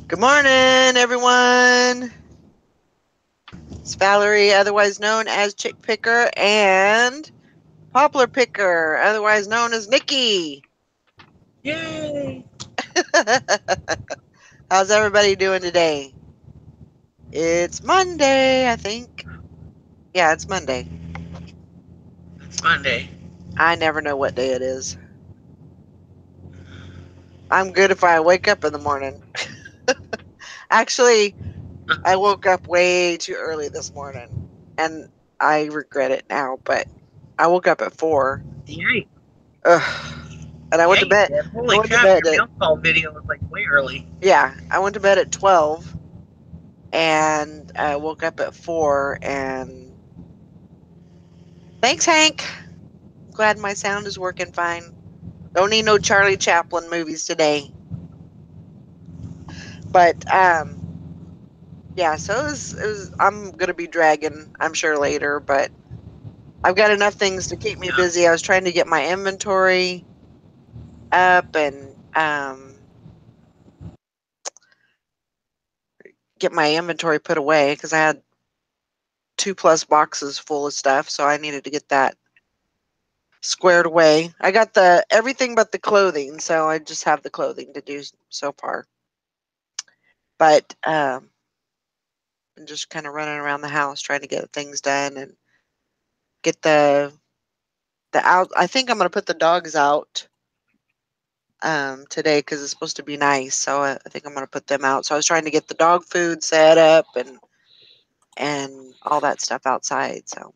Good morning, everyone. It's Valerie, otherwise known as Chick Picker, and Poplar Picker, otherwise known as Nikki. Yay! How's everybody doing today? It's Monday, I think. Yeah, it's Monday. It's Monday. I never know what day it is. I'm good if I wake up in the morning. Actually, I woke up way too early this morning, and I regret it now, but I woke up at 4. Yay! Ugh. And I went Yeah, to you bed. did. I Holy went to crap, bed your at mail call video was like way early. Yeah, I went to bed at 12 and I woke up at 4 and thanks, Hank. Glad my sound is working fine. Don't need no Charlie Chaplin movies today. But yeah, so it was I'm going to be dragging, I'm sure later, but I've got enough things to keep me Yeah. busy. I was trying to get my inventory up and get my inventory put away because I had 2+ boxes full of stuff, so I needed to get that squared away. I got the everything but the clothing, so I just have the clothing to do so far. But I'm just kind of running around the house trying to get things done and get the out. I think I'm gonna put the dogs out today because it's supposed to be nice. So I think I'm gonna put them out. So I was trying to get the dog food set up and all that stuff outside. So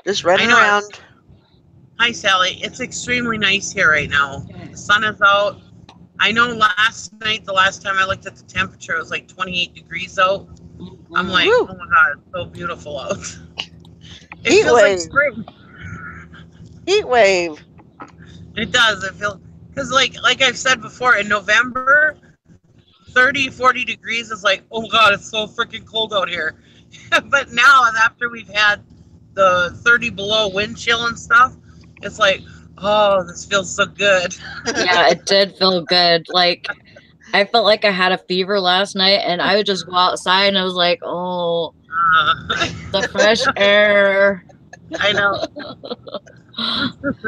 just running around. Hi, Sally. It's extremely nice here right now. The sun is out. I know last night, the last time I looked at the temperature, it was like 28 degrees out. I'm like, Woo! oh my God, it's so beautiful out. It Heat feels like wave. spring. Heat wave. It does. It feels, because like I've said before, in November, 30, 40 degrees is like, oh God, it's so freaking cold out here. But now, after we've had the 30 below wind chill and stuff, it's like, oh, this feels so good. Yeah, it did feel good. Like, I felt like I had a fever last night, and I would just go outside, and I was like, oh, the fresh air. I know.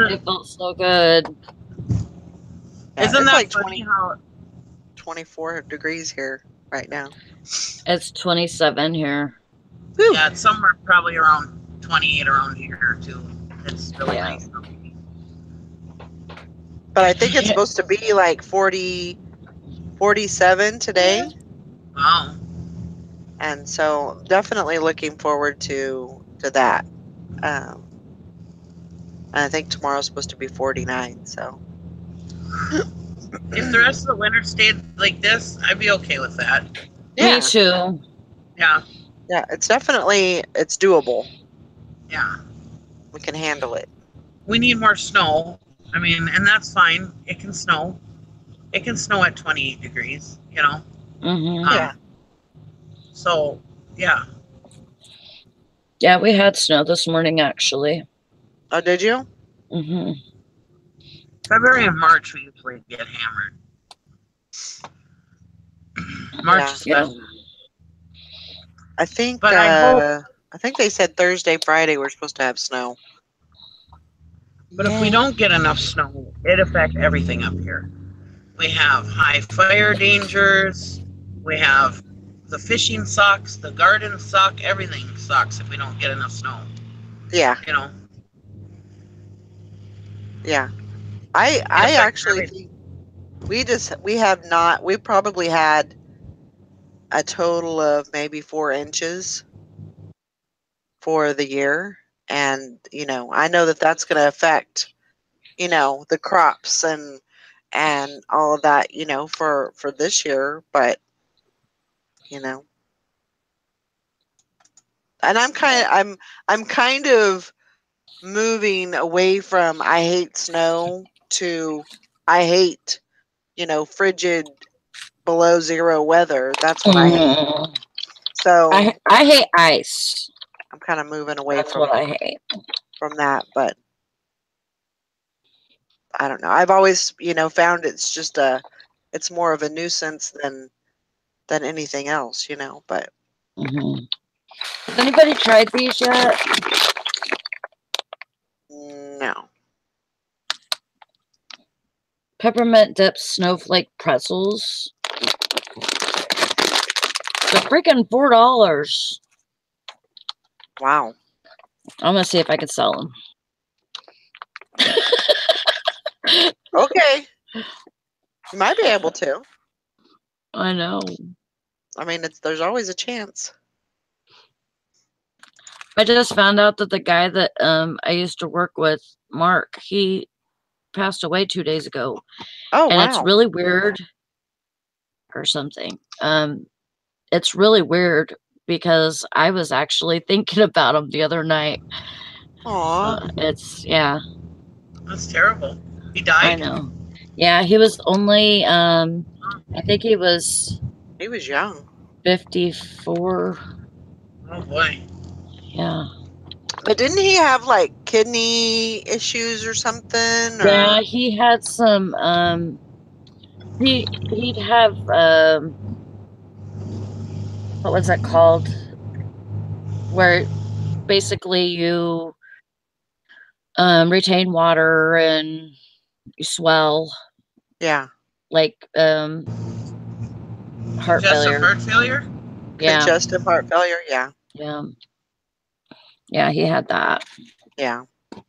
It felt so good. Yeah, Isn't it's that like funny how 24 degrees here right now. It's 27 here. Whew. Yeah, it's somewhere probably around 28 around here too. It's really nice. But I think it's supposed to be like 40, 47 today. Wow. And so definitely looking forward to that. And I think tomorrow's supposed to be 49. So If the rest of the winter stayed like this, I'd be okay with that. yeah, Me too. Yeah. yeah, it's doable. Yeah. We can handle it. We need more snow. I mean, and that's fine. It can snow. It can snow at 28 degrees, you know? Yeah. So, yeah. Yeah, we had snow this morning, actually. Oh, did you? February and March, we usually get hammered. March especially. I think But I think they said Thursday, Friday we're supposed to have snow. But if we don't get enough snow, it affects everything up here. We have high fire dangers. We have the fishing sucks, the garden suck, everything sucks if we don't get enough snow. Yeah. You know. Yeah. I actually think we probably had a total of maybe 4 inches for the year. And, I know that that's going to affect, the crops and all of that, for this year. But, and I'm kind of moving away from I hate snow to I hate, frigid below zero weather. That's what I hate. So I hate ice. I'm kind of moving away That's from what I hate. from that, but I don't know. I've always, found it's just a it's more of a nuisance than anything else, but Has anybody tried these yet? no. Peppermint dipped snowflake pretzels. They're freaking $4. Wow. I'm gonna see if I can sell them. Okay. You might be able to. I know. I mean, there's always a chance. I just found out that the guy that I used to work with, Mark, he passed away 2 days ago. Oh, and wow. it's really weird or something. It's really weird because I was actually thinking about him the other night. Aw. Yeah. That's terrible. He died? I know. Yeah, he was only, I think he was young. 54. Oh, boy. Yeah. But didn't he have, like, kidney issues or something? Or? Yeah, he had some, he'd have, what was that called? Where basically you retain water and you swell. Yeah. Like heart failure. Heart failure? Yeah. Congestive heart failure, yeah. Yeah. Yeah, he had that. Yeah. Well,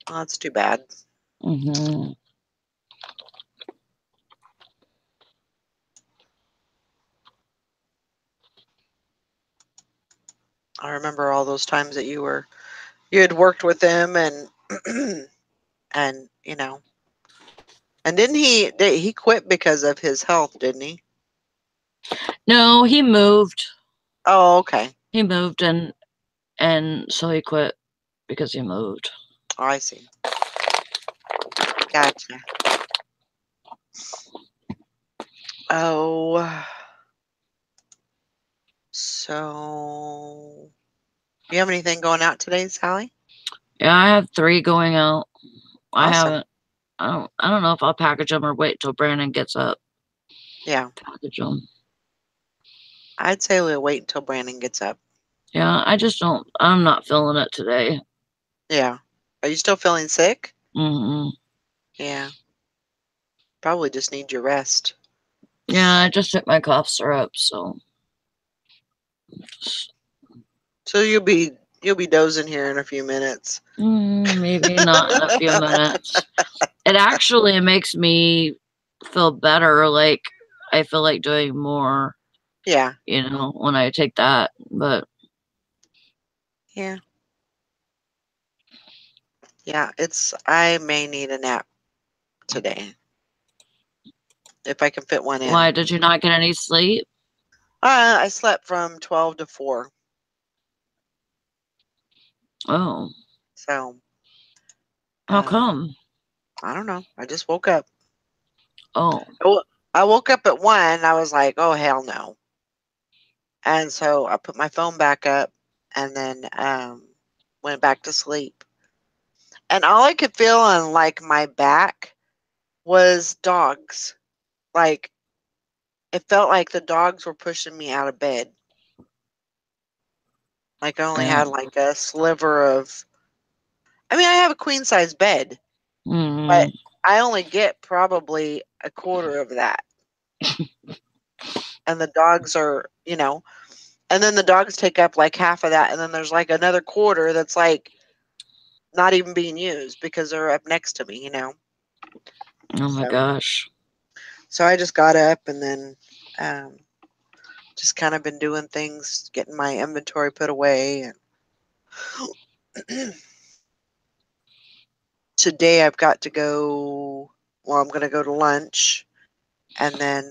that's too bad. Mm-hmm. I remember all those times that you had worked with him and and and didn't he quit because of his health, didn't he? No, he moved. Oh, okay. He moved and so he quit because he moved. Oh, I see. Gotcha. Oh. So, you have anything going out today, Sally? Yeah, I have 3 going out. I Awesome. haven't. I don't know if I'll package them or wait till Brandon gets up. Yeah. Package them. I'd say we'll wait until Brandon gets up. Yeah, I'm not feeling it today. Yeah. Are you still feeling sick? Mm-hmm. Yeah. Probably just need your rest. Yeah, I just took my cough syrup, so. So you'll be dozing here in a few minutes. Maybe not in a few minutes. It actually makes me feel better. Like I feel like doing more. Yeah. When I take that, but. Yeah. Yeah, I may need a nap today. If I can fit one in. Why, did you not get any sleep? I slept from 12 to 4. Oh. So. How come? I don't know. I just woke up. Oh. I woke up at 1 and I was like, oh, hell no. And so I put my phone back up and then went back to sleep. And all I could feel on like my back was dogs. Like it felt like the dogs were pushing me out of bed. Like I only had like a sliver of I mean, I have a queen size bed. Mm-hmm. But I only get probably a quarter of that. And the dogs are, and then the dogs take up like half of that. And then there's like another quarter that's like not even being used because they're up next to me, Oh my gosh. So I just got up and then just kind of been doing things, getting my inventory put away. And today I've got to go, well, I'm going to go to lunch and then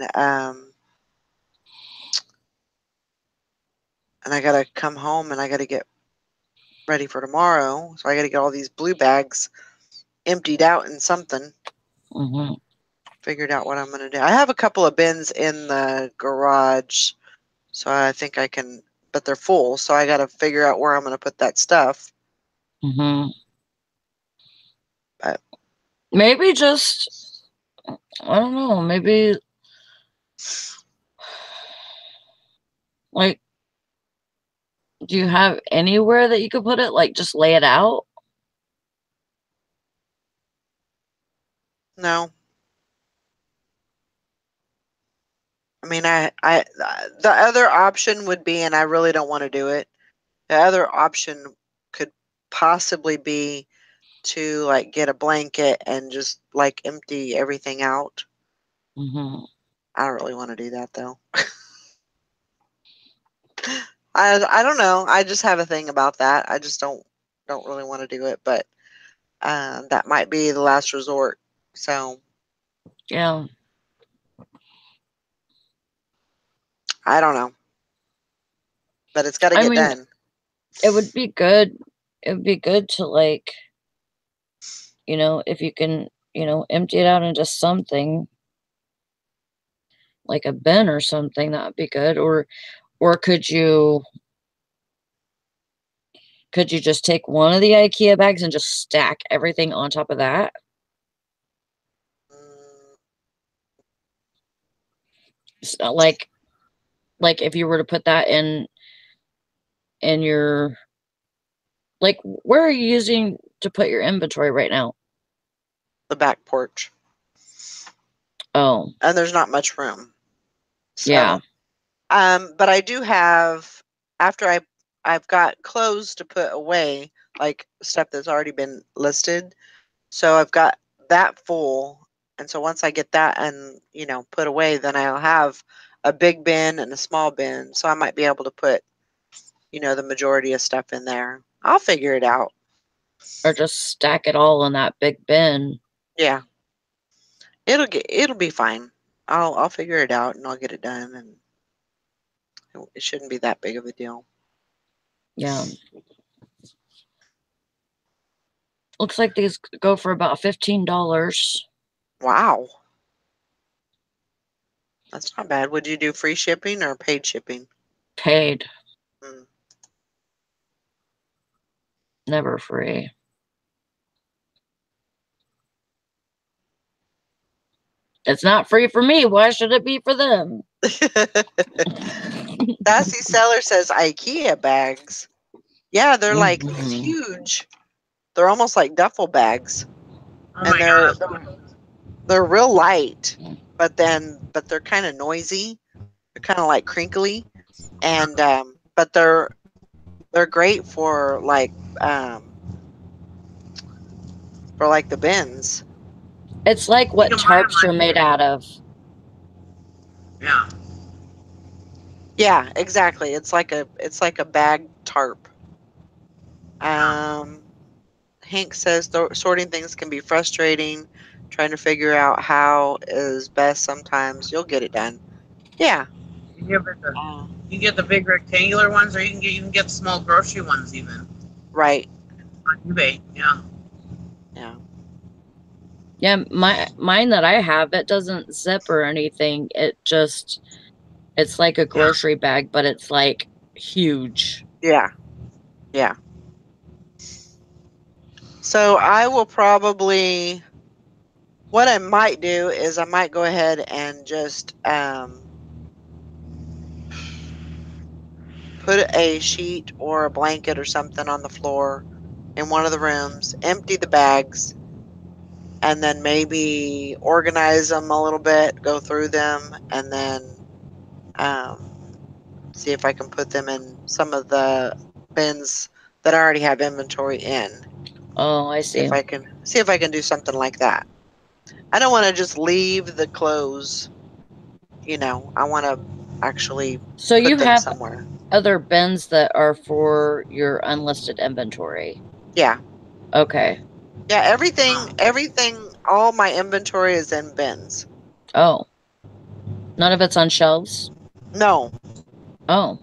and I got to come home and I got to get ready for tomorrow. So I got to get all these blue bags emptied out in something. Mm-hmm. Figured out what I'm going to do. I have a couple of bins in the garage, so I think I can, but they're full. So I got to figure out where I'm going to put that stuff. Mm-hmm. But maybe just I don't know. Maybe like, do you have anywhere that you could put it? Like, just lay it out? No. I mean, the other option would be, and I really don't want to do it. The other option could possibly be to like get a blanket and just like empty everything out. Mm-hmm. I don't really want to do that though. I don't know. I just have a thing about that. I just don't really want to do it, but that might be the last resort. So Yeah. I don't know, but it's got to I get mean, done. it would be good. It would be good to, like, if you can, empty it out into something like a bin or something, that would be good. Or could you just take one of the IKEA bags and just stack everything on top of that? Mm, Like if you were to put that in your, like, where are you using to put your inventory right now? the back porch, Oh, and there's not much room. yeah. So, but I do have after I've got clothes to put away, like stuff that's already been listed. So I've got that full, and so once I get that and put away, then I'll have a big bin and a small bin. So I might be able to put the majority of stuff in there. I'll figure it out. Or just stack it all in that big bin. Yeah, it'll be fine. I'll figure it out and I'll get it done, and it shouldn't be that big of a deal. Yeah. Looks like these go for about $15. Wow, that's not bad. Would you do free shipping or paid shipping? Paid, Mm. never free. It's not free for me. Why should it be for them? Sassy Seller says IKEA bags. Yeah, they're like these Mhm. huge. They're almost like duffel bags, Oh and my god. they're real light, but they're kind of noisy. They're kind of like crinkly, and but they're great um for like the bins. It's like You what can buy them tarps are on made out of. Yeah. Yeah, exactly. It's like a bag tarp. Um, Hank says sorting things can be frustrating. Trying to figure out how is best sometimes. You'll get it done. Yeah. You can get the Uh, you can get the big rectangular ones, or you can get small grocery ones even right. on eBay. Yeah. Yeah. Yeah, mine that I have, it doesn't zip or anything. It's like a Yeah. grocery bag, but it's like huge. Yeah. Yeah. So I will probably what I might do is I might go ahead and just put a sheet or a blanket or something on the floor in one of the rooms, empty the bags, and then maybe organize them a little bit, go through them, and then um, see if I can put them in some of the bins that I already have inventory in. Oh, I See if see. I can do something like that. I don't want to just leave the clothes. I want to actually So put you them have somewhere. other bins that are for your unlisted inventory. Yeah. Okay. Yeah, Oh. everything, all my inventory is in bins. Oh, none of it's on shelves? No, Oh,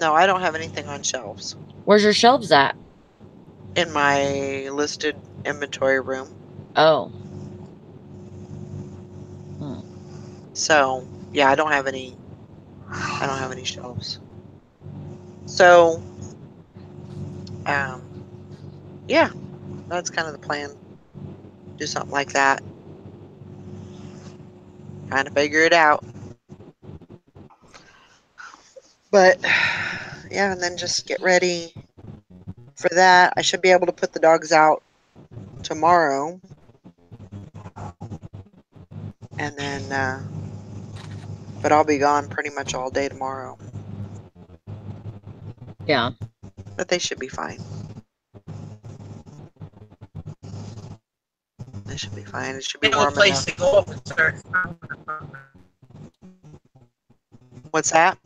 no, I don't have anything on shelves where's your shelves at? in my listed inventory room. Oh. Hmm. So, yeah, I don't have any shelves. So, um, yeah, that's kind of the plan. Do something like that. trying to figure it out. But yeah, and then just get ready for that. I should be able to put the dogs out tomorrow. And then, but I'll be gone pretty much all day tomorrow. Yeah. But they should be fine. They should be fine. It should be They have a warm place enough. to go up and start. What's that?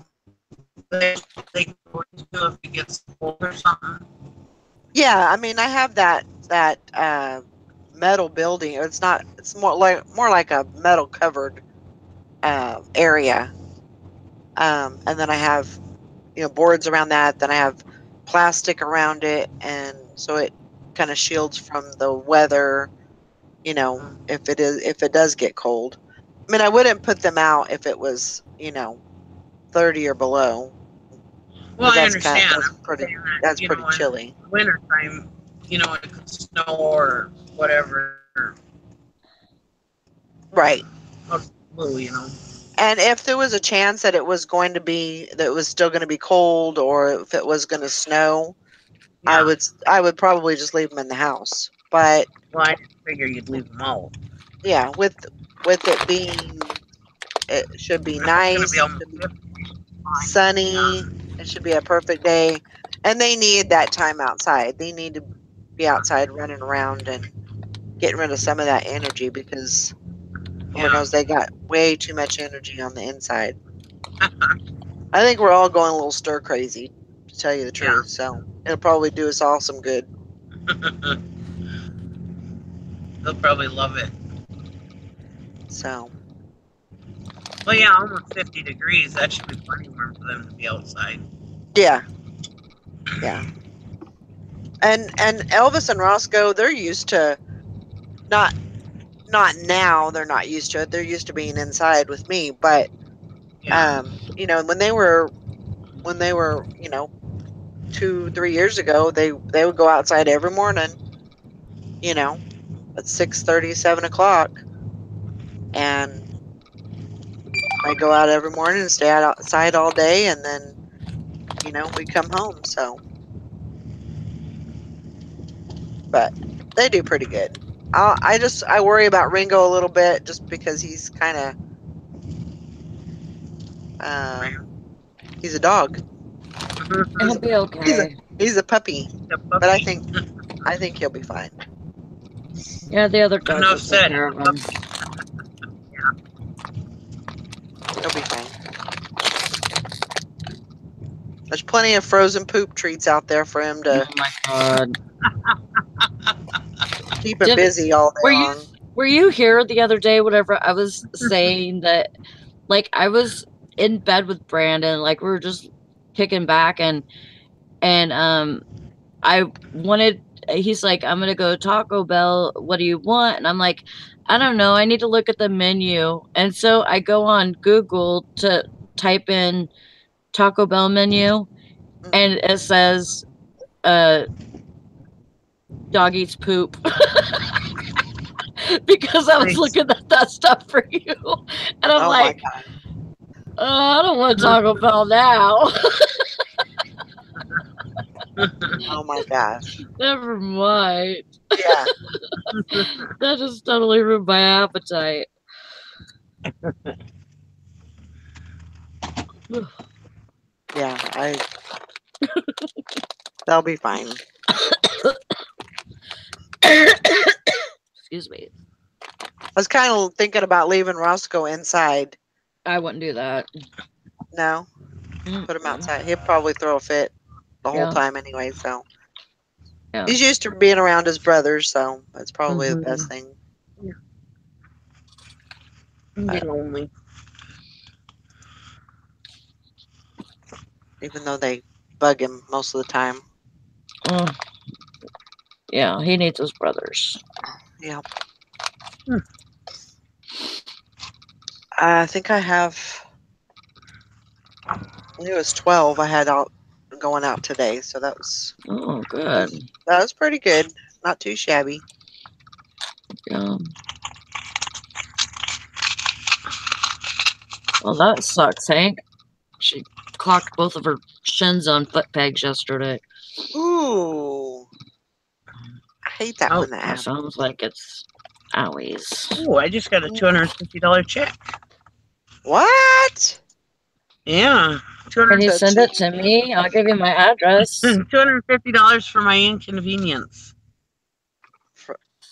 They go to if it gets cold or something. Yeah, I mean, I have that metal building. It's not. It's more like a metal covered area. And then I have, boards around that. Then I have plastic around it, and so it kind of shields from the weather. If it does get cold. I mean, I wouldn't put them out if it was 30 or below. Well, I That's understand. That's pretty chilly. Wintertime, it could snow or whatever. Right. Blue, And if there was a chance that it was still going to be cold, or if it was going to snow, yeah. I would probably just leave them in the house. But well, I figure you'd leave them out. Yeah, with it being, it should be nice, sunny. Yeah. It should be a perfect day, and they need that time outside. They need to be outside running around and getting rid of some of that energy, because Lord knows they got way too much energy on the inside. I think we're all going a little stir crazy, to tell you the truth. So it'll probably do us all some good. They'll probably love it. So. Well, yeah, almost 50 degrees. That should be plenty warm for them to be outside. Yeah. Yeah. And Elvis and Roscoe, they're used to not now, they're not used to it. They're used to being inside with me, but when they were 2-3 years ago, they would go outside every morning, at 6:30, 7 o'clock, and I go out every morning and stay outside all day, and then we come home. So, but they do pretty good. I worry about Ringo a little bit, just because he's kind of he's a dog. He'll be okay. He's a puppy, but I think he'll be fine. Yeah, the other dogs will take care of him. He'll be fine. There's plenty of frozen poop treats out there for him to. Oh my god. Keep him busy all day long. Were you here the other day, whatever I was saying, that like I was in bed with Brandon, like we were just kicking back, and he's like, I'm gonna go to Taco Bell, what do you want? And I'm like, I don't know, I need to look at the menu. And so I go on Google to type in Taco Bell menu, and it says dog eats poop. Because I was looking at that stuff for you, and I'm like, I don't want Taco Bell now. Oh my gosh. Never mind. Yeah. That just totally ruined my appetite. Yeah, that'll be fine. Excuse me. I was kind of thinking about leaving Roscoe inside. I wouldn't do that. No? Put him outside. He'll probably throw a fit the whole time anyway, so. Yeah. He's used to being around his brothers, so that's probably the best thing. Be lonely. Even though they bug him most of the time. Yeah, he needs his brothers. Yeah. I think I it was 12 I had going out today, so that was good. That was pretty good. Not too shabby. Yeah. Well, that sucks, Hank. She clocked both of her shins on foot pegs yesterday. Ooh. I hate that when that That happens. sounds like it's owies. Ooh, I just got a $250 check. What? Yeah. Can you send it to me? I'll give you my address. $250 for my inconvenience.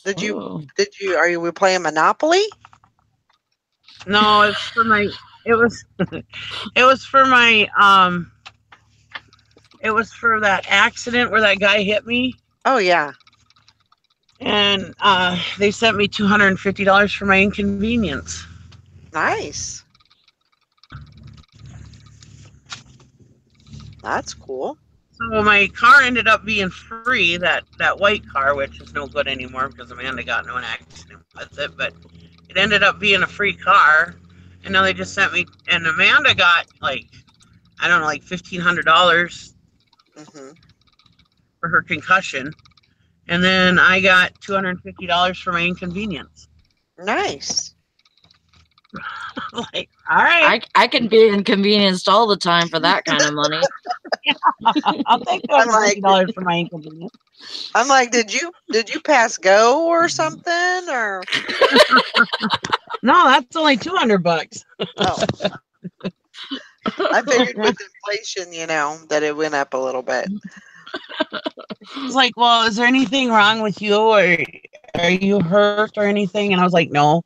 Are you playing Monopoly? No, it's for my, it was for my, it was for that accident where that guy hit me. Oh, yeah. And they sent me $250 for my inconvenience. Nice. That's cool. So my car ended up being free, that white car, which is no good anymore because Amanda got into an accident with it, but it ended up being a free car. And now they just sent me, and Amanda got like, I don't know, like $1,500 for her concussion. And then I got $250 for my inconvenience. Nice. Like, all right. I can be inconvenienced all the time for that kind of money. I'll take $250 for my inconvenience. I'm like, did you pass go or something, or? No, that's only $200. Oh. I figured with inflation, that it went up a little bit. I was like, well, is there anything wrong with you, or are you hurt or anything? And I was like, no.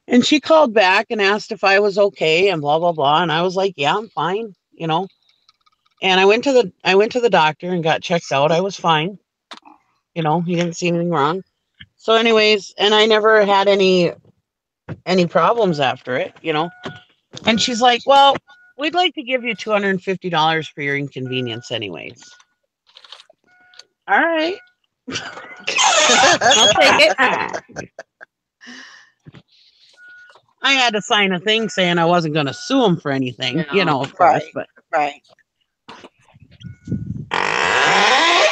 And she called back and asked if I was okay and blah, blah, blah. And I was like, yeah, I'm fine, And I went to the doctor and got checked out. I was fine. He didn't see anything wrong. So anyways, and I never had any problems after it, And she's like, well, we'd like to give you $250 for your inconvenience anyways. All right. I'll take it. I had to sign a thing saying I wasn't going to sue him for anything, of course. But right. I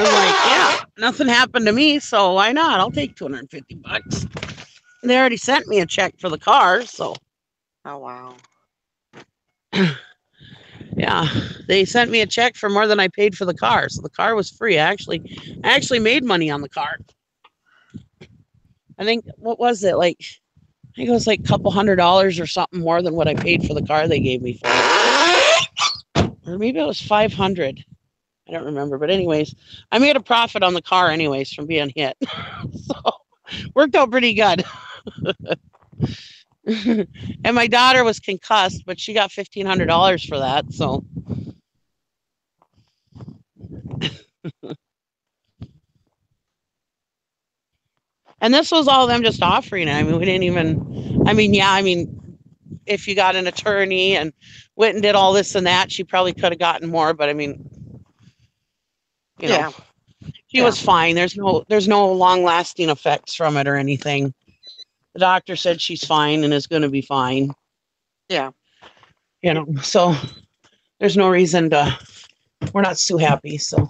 was like, yeah, nothing happened to me, so why not? I'll take $250. They already sent me a check for the car, so. Oh, wow. Yeah, they sent me a check for more than I paid for the car, so the car was free. I actually made money on the car. I think, what was it, like, I think it was like a couple $100 or something more than what I paid for the car they gave me for it. Or maybe it was $500. I don't remember, but anyways, I made a profit on the car anyways from being hit. So, worked out pretty good. And my daughter was concussed, but she got $1,500 for that, so. And this was all them just offering it. I mean, we didn't even, if you got an attorney and went and did all this and that, she probably could have gotten more, but I mean, she was fine. There's no long lasting effects from it or anything. The doctor said she's fine and is going to be fine. Yeah. So there's no reason we're not too happy. So.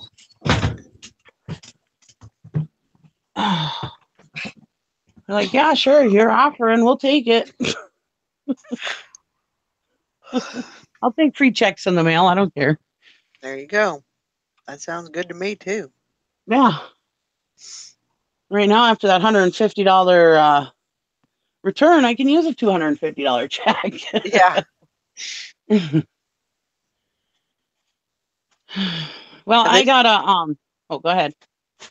They're like, yeah, sure, you're offering, we'll take it. I'll take free checks in the mail. I don't care. There you go. That sounds good to me too. Yeah. Right now, after that $150 return, I can use a $250 check. Yeah. Well, I got a oh, go ahead.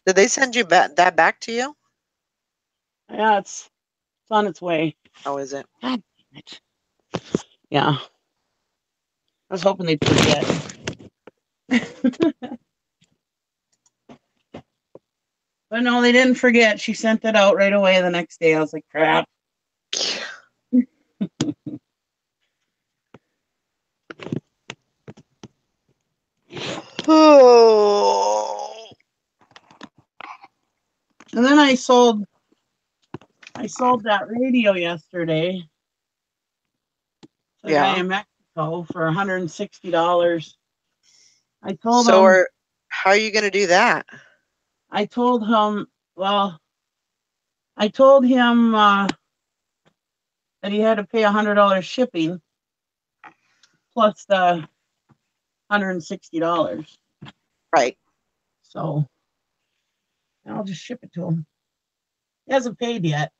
Did they send you that back to you? Yeah, it's on its way. Oh, is it? God damn it. Yeah. I was hoping they'd forget. But no, they didn't forget. She sent it out right away the next day. I was like, crap. Oh. And then I sold that radio yesterday. To a guy in Mexico for $160. I told him. How are you going to do that? I told him, that he had to pay $100 shipping plus the $160. Right. So I'll just ship it to him. He hasn't paid yet,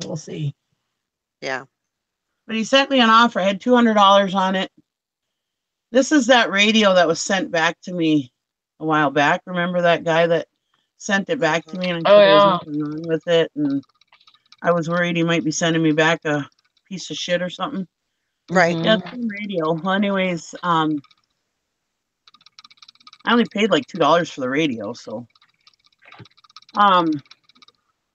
so we'll see. Yeah. But he sent me an offer. I had $200 on it. This is that radio that was sent back to me a while back. Remember that guy that sent it back to me and I said there was nothing wrong with it, and I was worried he might be sending me back a piece of shit or something. Right. Yeah, it's some radio. Well, anyways, I only paid like $2 for the radio, so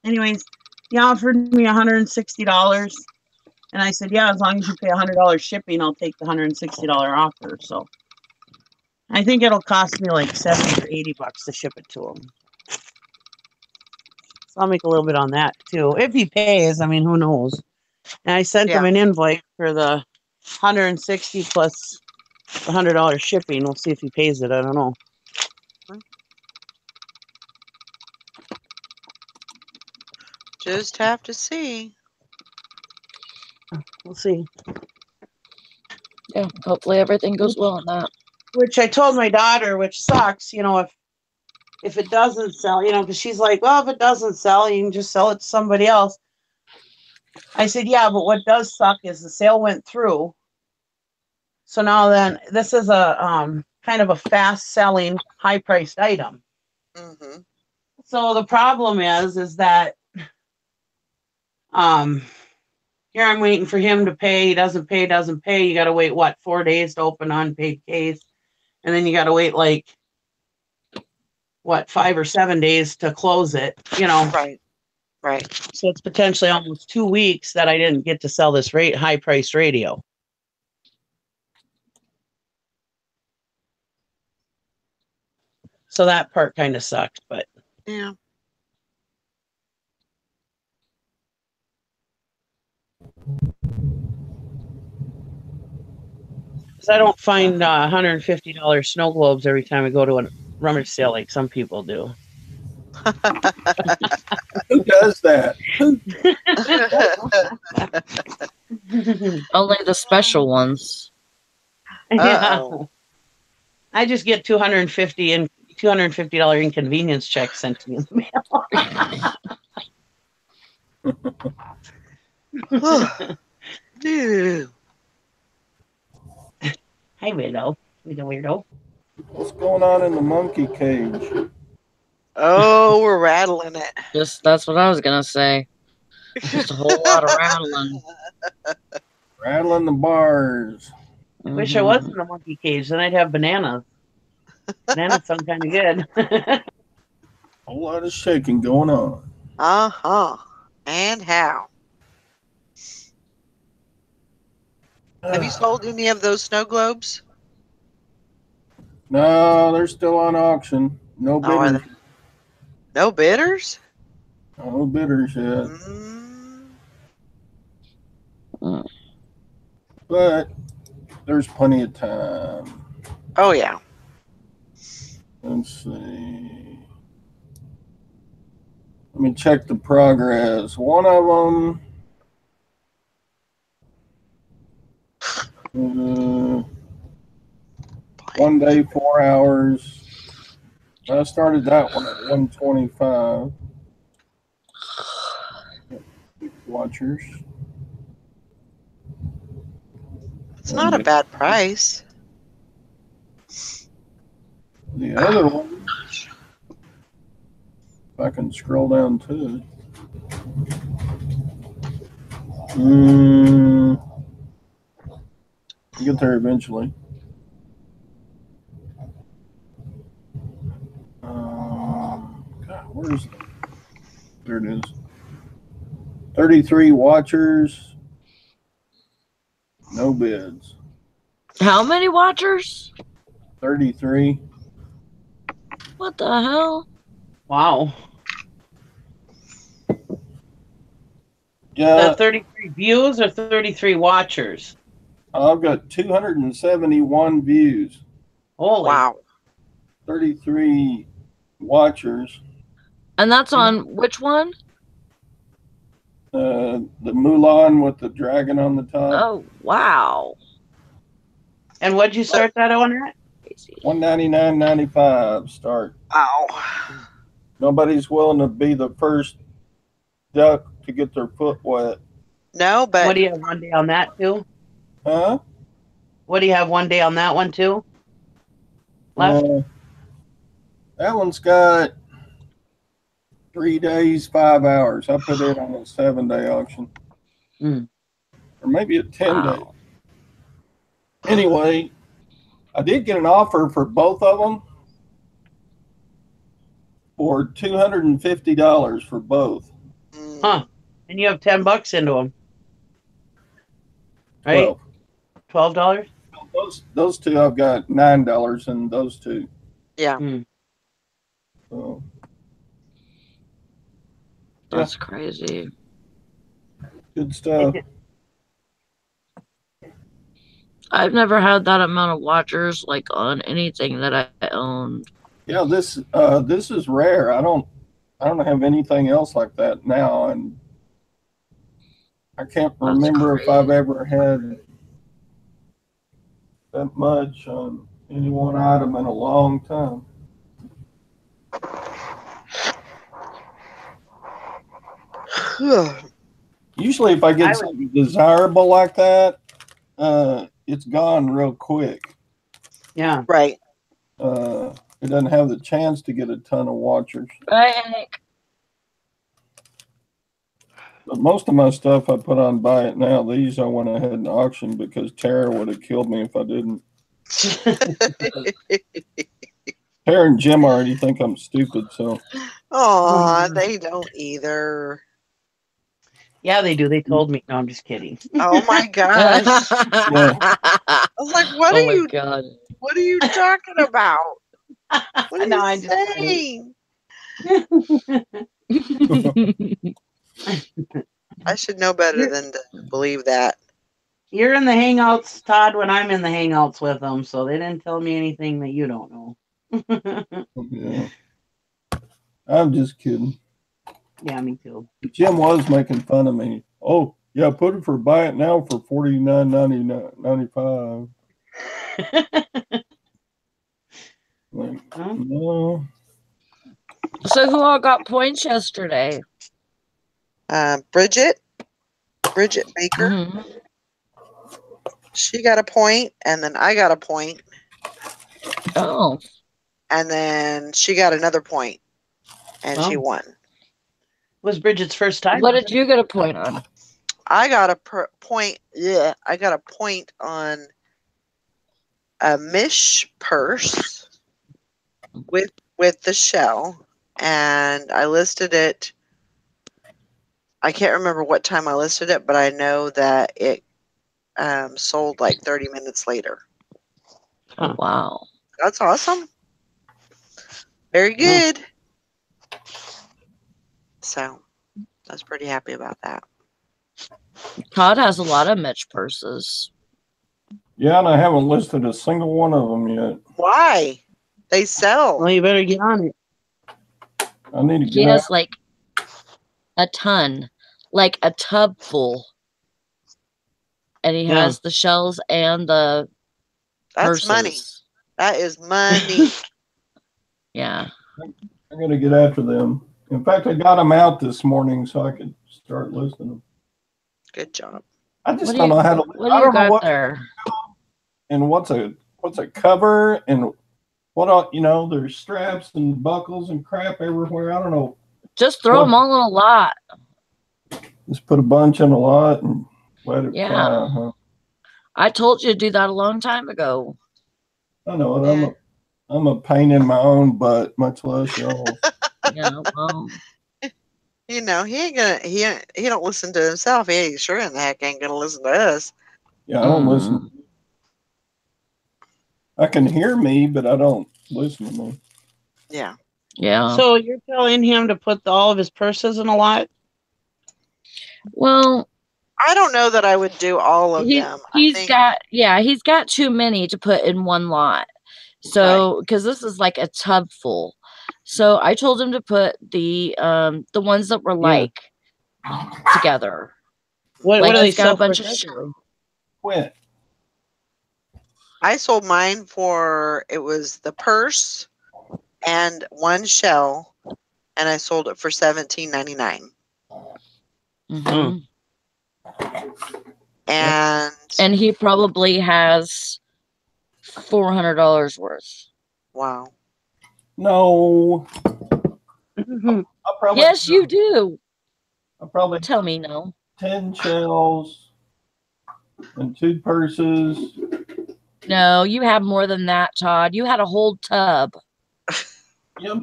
anyways, he offered me $160, and I said, yeah, as long as you pay $100 shipping, I'll take the $160 offer. So I think it'll cost me like $70 or $80 to ship it to him. So I'll make a little bit on that too, if he pays. I mean, who knows? And I sent him an invoice for the $160 plus the $100 shipping. We'll see if he pays it. I don't know. Just have to see. We'll see. Yeah, hopefully everything goes well on that. Which I told my daughter, which sucks, you know, if it doesn't sell, you know, because she's like, well, if it doesn't sell, you can just sell it to somebody else. I said, yeah, but what does suck is the sale went through. So now then, this is a kind of a fast-selling, high-priced item. Mm-hmm. So the problem is that here I'm waiting for him to pay. He doesn't pay. You got to wait, what, 4 days to open an unpaid case. And then you got to wait like, what, 5 or 7 days to close it, you know. Right. So it's potentially almost 2 weeks that I didn't get to sell this high-priced radio. So that part kind of sucked, but yeah. Because I don't find $150 snow globes every time I go to a rummage sale like some people do. Who does that? Only the special ones. Yeah. I just get $250 inconvenience checks sent to me in the mail. Dude. Hi, weirdo. What's going on in the monkey cage? Oh, we're rattling it. That's what I was gonna say. Just a whole lot of rattling. Rattling the bars. Wish I was in the monkey cage, then I'd have bananas. Bananas sound kind of good. A whole lot of shaking going on. Uh-huh. And how? Have you sold any of those snow globes? No, they're still on auction. No bidders. No bidders? No bidders yet. But there's plenty of time. Oh, yeah. Let's see. Let me check the progress. One of them. 1 day, 4 hours. I started that one at 125. Watchers. It's not a bad price. The other one, if I can scroll down to it. Get there eventually. God, where is it? There it is. 33 watchers. No bids. How many watchers? 33. What the hell? Wow. Yeah. 33 views or 33 watchers? I've got 271 views. Holy. Wow. 33 watchers. And that's on which one? The Mulan with the dragon on the top. Oh, wow. And what'd you start that one at? $199.95 start. Ow. Nobody's willing to be the first duck to get their foot wet. No, What but do you have one day on that too? Huh? What do you have one day on that one too? Left? That one's got 3 days, 5 hours. I put it on a 7-day auction. Mm. Or maybe a 10-day. Wow. Anyway, I did get an offer for both of them for $250 for both. Huh. And you have $10 into them. Right? $12? Those two I've got $9 in those two. yeah. Mm. So, That's crazy. good stuff. I've never had that amount of watchers like on anything that I owned. Yeah, this is rare. I don't have anything else like that now, and I can't remember if I've ever had that much on any one item in a long time. Usually, if I get something desirable like that, it's gone real quick. Yeah. Right. It doesn't have the chance to get a ton of watchers. Right. But most of my stuff I put on Buy It Now. These I went ahead and auctioned because Tara would have killed me if I didn't. Tara and Jim already think I'm stupid, so. Aw, they don't either. Yeah, they do. They told me. No, I'm just kidding. Oh my gosh. I was like, what Oh are my you God. what are you talking about? What are No, you I'm just saying? I should know better than to believe that. You're in the Hangouts, Todd, when I'm in the Hangouts with them, so they didn't tell me anything that you don't know. Yeah. I'm just kidding. Yeah, me too. Jim was making fun of me. Oh, yeah, put it for Buy It Now for $49.95. Like, no. So who all got points yesterday? Bridget Baker. Mm-hmm. She got a point, and then I got a point, Oh. and then she got another point, and she won. Was Bridget's first time? What did you get a point on? I got a point. Yeah, I got a point on a Mish purse with the shell, and I listed it. I can't remember what time I listed it, but I know that it sold like 30 minutes later. Oh, wow. That's awesome. Very good. So I was pretty happy about that. Todd has a lot of Mitch purses. Yeah, and I haven't listed a single one of them yet. Why? They sell. Well, you better get on it. I need to He get has like a ton, like a tub full. And he has the shells and the That's purses. money. That is money. Yeah. I got to get after them. In fact, I got them out this morning so I could start listing them. Good job. I just don't know how to. What I do you don't know got what there? and what's a cover and what all, there's straps and buckles and crap everywhere. I don't know. Just throw them all in a lot. Just put a bunch in a lot and let it Yeah. fly, huh? I told you to do that a long time ago. I know it. Yeah. I'm a pain in my own butt, much less y'all. Yeah, well, He ain't gonna. He don't listen to himself. He ain't sure in the heck ain't gonna listen to us. Yeah, I don't listen. I can hear me, but I don't listen to me. Yeah. Yeah. So you're telling him to put all of his purses in a lot? Well, I don't know that I would do all of them. He's got too many to put in one lot. So, because this is like a tub full. So I told him to put the ones that were like together. What Like do they he's got sell a bunch for? of Quit. I sold mine for, it was the purse and one shell, and I sold it for $17.99. Mhm. And he probably has $400 worth. wow. No. Yes, you do. I probably Tell me no. 10 shells and 2 purses. No, you have more than that, Todd. You had a whole tub. Yeah,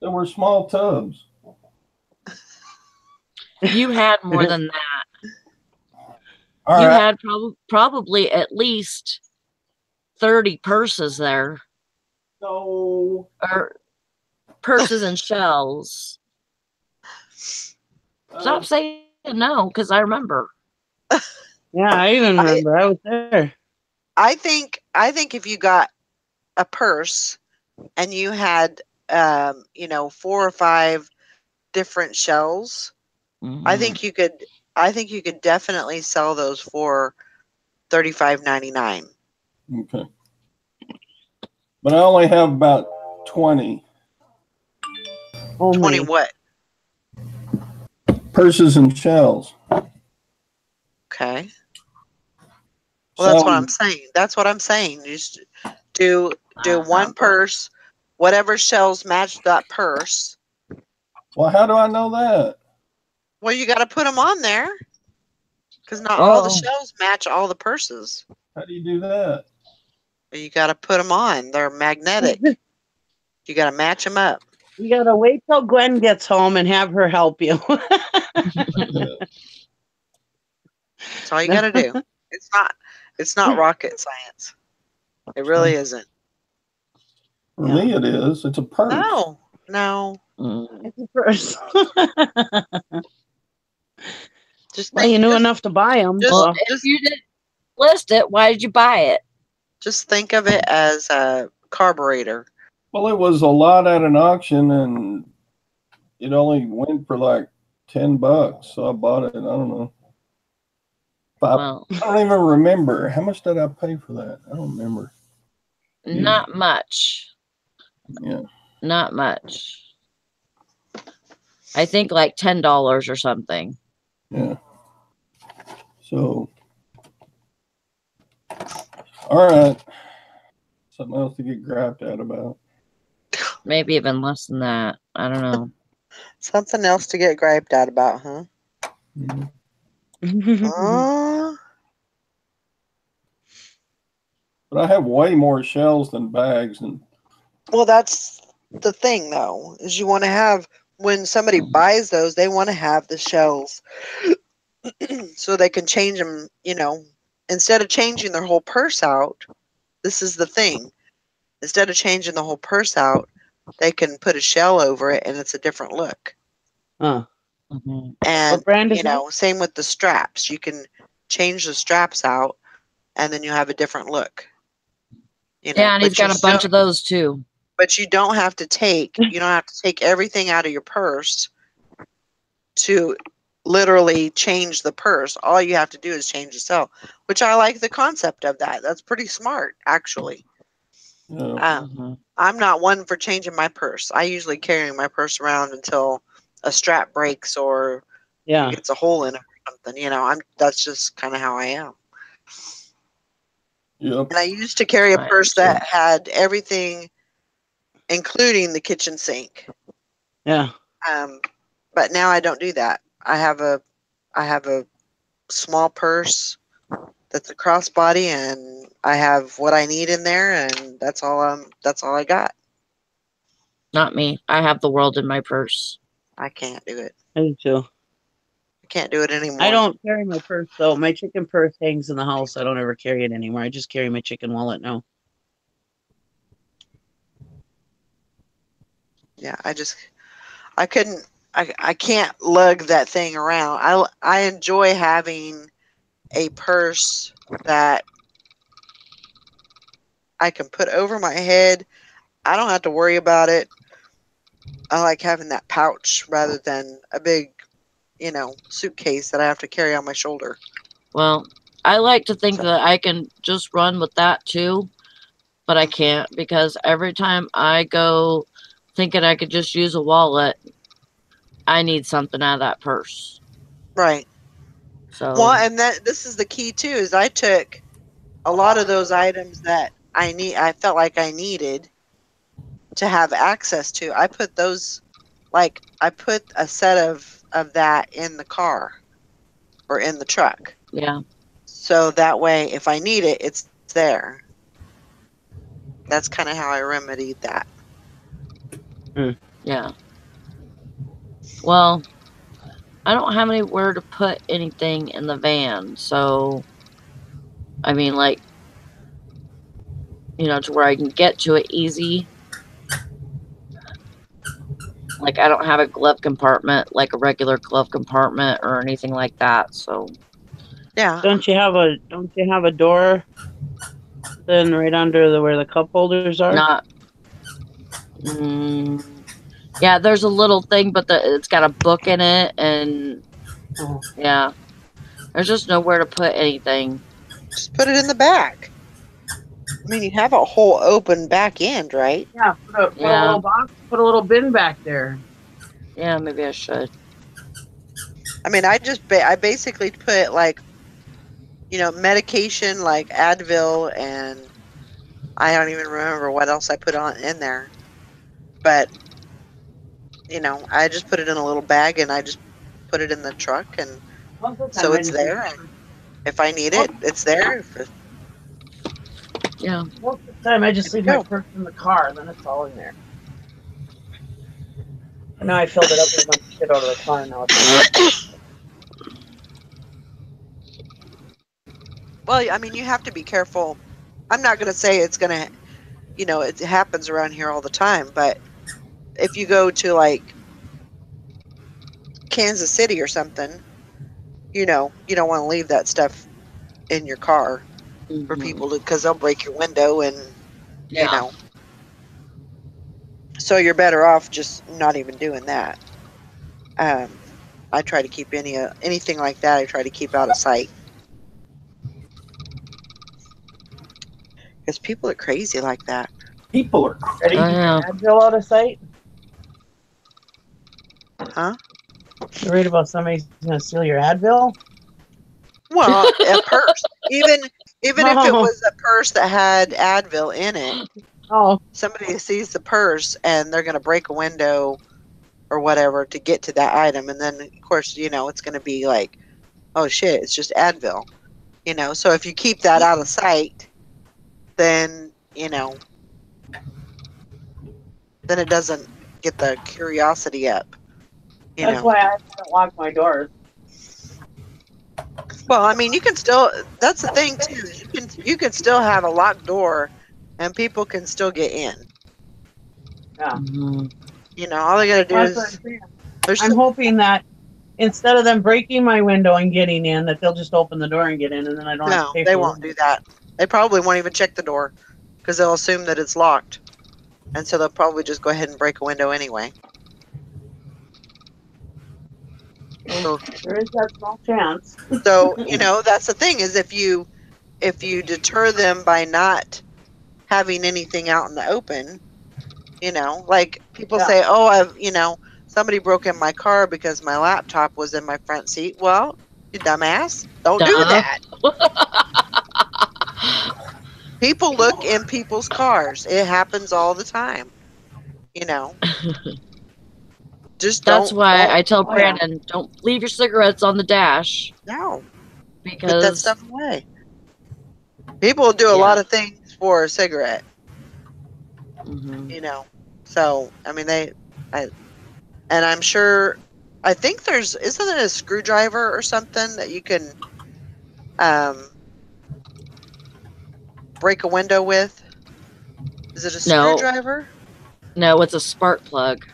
there were small tubs. You had more than that. All you right. had probably at least 30 purses there. No. Or purses and shells. Stop saying no, because I remember. Yeah, I even remember. I was there. I think if you got a purse and you had 4 or 5 different shells, I think you could definitely sell those for $35.99. Okay. But I only have about 20 Only. 20 what? purses and shells. Okay. Well, that's So, what I'm saying. That's what I'm saying. You just do one purse, whatever shells match that purse. well, how do I know that? Well, you got to put them on there because not all the shells match all the purses. How do you do that? You got to put them on. They're magnetic. You got to match them up. You gotta wait till Gwen gets home and have her help you. That's all you got to do. It's not rocket science. It really isn't. For me, it is. It's a purse. No. It's a purse. Just well, you knew enough to buy them. Well, if you didn't list it, why did you buy it? Just think of it as a carburetor. Well, it was a lot at an auction, and it only went for like $10, so I bought it. I don't know. I don't even remember. How much did I pay for that? I don't remember. Not much. Yeah. Not much. I think like $10 or something. Yeah. So, all right. Something else to get grabbed at about. Maybe even less than that. I don't know. Something else to get griped at about, huh? But I have way more shells than bags, and well, that's the thing, though, is you want to have, when somebody buys those, they want to have the shells so they can change them, instead of changing their whole purse out. This is the thing. Instead of changing the whole purse out, they can put a shell over it and it's a different look. Huh. And, what brand is same with the straps. You can change the straps out and then you have a different look. Yeah, and he's got a bunch of those too. But you don't have to take everything out of your purse to literally change the purse. All you have to do is change the cell, which I like the concept of that. That's pretty smart, actually. I'm not one for changing my purse. I usually carry my purse around until a strap breaks or it gets a hole in it or something. That's just kind of how I am. Yep. And I used to carry a purse that had everything, including the kitchen sink. Yeah. But now I don't do that. I have a small purse that's a crossbody, and I have what I need in there, and that's all I got. Not me. I have the world in my purse. I can't do it. I do too. I can't do it anymore. I don't carry my purse though. My chicken purse hangs in the house. I don't ever carry it anymore. I just carry my chicken wallet now. Yeah, I can't lug that thing around. I enjoy having a purse that I can put over my head. I don't have to worry about it I like having that pouch rather than a big, suitcase that I have to carry on my shoulder. Well, I like to think that I can just run with that too, but I can't because every time I go thinking I could just use a wallet, I need something out of that purse. Right. So Well, and this is the key too, is I took a lot of those items that I felt like I needed to have access to. I put those, like, I put a set of that in the car or in the truck. yeah. So that way, if I need it, it's there. That's kind of how I remedied that. Yeah. Well, I don't have anywhere to put anything in the van, so I mean, like, to where I can get to it easy. Like, I don't have a glove compartment, like a regular glove compartment or anything like that. So Yeah. Don't you have a door then right under where the cup holders are? not. Yeah, there's a little thing, but it's got a book in it, and yeah, there's just nowhere to put anything. Just put it in the back. I mean, you have a whole open back end, right? Yeah, put a little box, put a little bin back there. Yeah, maybe I should. I mean, I basically put, like, medication like Advil, and I don't even remember what else I put in there. But, I just put it in a little bag and I just put it in the truck, and so it's there. And if I need it, it's there. Yeah. Most of the time I just leave my purse in the car, then it's all in there. And now I filled it up with a bunch of shit out of the car now. Well, I mean, you have to be careful. I'm not going to say it's going to, it happens around here all the time, but if you go to, like, Kansas City or something, you don't want to leave that stuff in your car for people because they'll break your window and, so you're better off just not even doing that. I try to keep anything like that, I try to keep out of sight. Because people are crazy like that. People are crazy. Advil out of sight? Huh? You're worried about somebody's going to steal your Advil? Well, a purse. Even if it was a purse that had Advil in it, somebody sees the purse and they're going to break a window or whatever to get to that item. And then, of course, it's going to be like, oh, shit, it's just Advil. So if you keep that out of sight, then, then it doesn't get the curiosity up. That's why I don't lock my doors. Well, I mean, you can still, that's the thing too. You can still have a locked door and people can still get in. Yeah. All they got to do is. I'm hoping that instead of them breaking my window and getting in, that they'll just open the door and get in, and then I don't have to pay for it. No, they won't do that. They probably won't even check the door because they'll assume that it's locked. And so they'll probably just go ahead and break a window anyway. So, there is that small chance. So, that's the thing is if you deter them by not having anything out in the open, like people say, oh, somebody broke in my car because my laptop was in my front seat. Well, you dumbass, don't do that. People look in people's cars. It happens all the time. Just That's why I tell Brandon, don't leave your cigarettes on the dash. No. Because put that stuff away. People will do a lot of things for a cigarette. So, I mean, and I'm sure, I think isn't it a screwdriver or something that you can break a window with? Is it a screwdriver? No, it's a spark plug.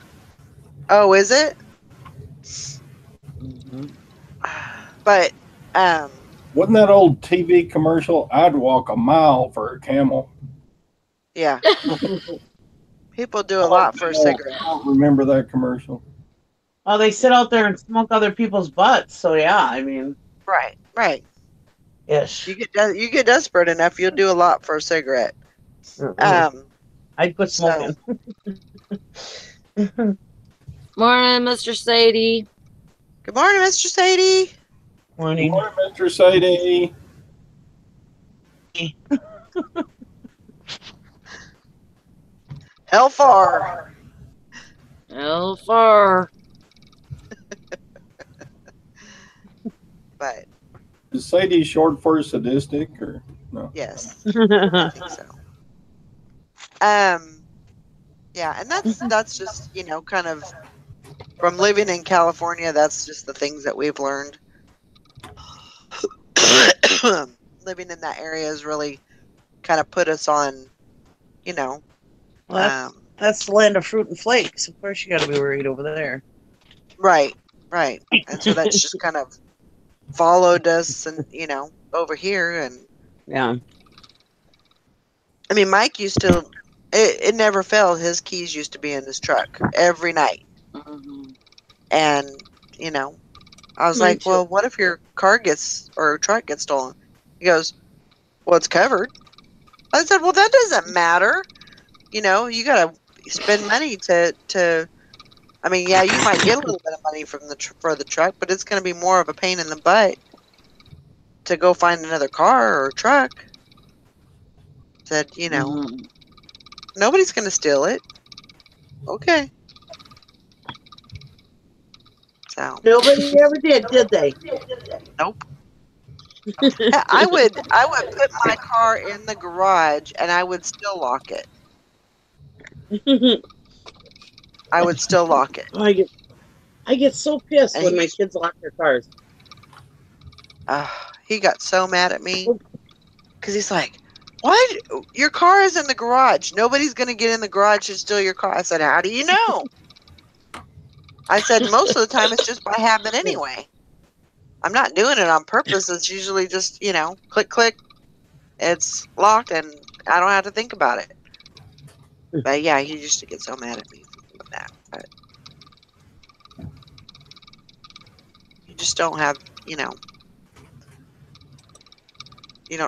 Oh, is it? But, wasn't that old TV commercial? I'd walk a mile for a camel. Yeah. People do a lot for a cigarette. I don't remember that commercial. Oh, they sit out there and smoke other people's butts. So yeah, I mean, Right. ish. You get desperate enough, you'll do a lot for a cigarette. I'd quit So, smoking. Morning, Mr. Sadie. good morning, Mr. Sadie. Morning. Good morning, Mr. Sadie. Hell far. Hell far. But Is Sadie short for sadistic or no? yes, I think so. Yeah, and that's just, kind of from living in California, that's just the things that we've learned. Living in that area has really kind of put us on, Well, that's the land of fruit and flakes. Of course, you got to be worried over there. right. And so that's just kind of followed us and, over here. And Yeah. I mean, Mike used to, it never failed. His keys used to be in his truck every night. Mm-hmm. And, I was like, too. well, what if your car or truck gets stolen? He goes, well, it's covered. I said, well, that doesn't matter. You got to spend money to, I mean, yeah, you might get a little bit of money from for the truck, but it's going to be more of a pain in the butt to go find another car or truck. Said, Mm-hmm. nobody's going to steal it. Okay. So Nobody ever did they? nope. I would put my car in the garage and I would still lock it. I would still lock it. I get so pissed And when my kids lock their cars. he got so mad at me because he's like, "What? Your car is in the garage. Nobody's going to get in the garage and steal your car." I said, "How do you know?" I said, "Most of the time it's just by habit anyway. I'm not doing it on purpose. It's usually just, click, click. It's locked and I don't have to think about it." But yeah, he used to get so mad at me for that. But you just don't have, you don't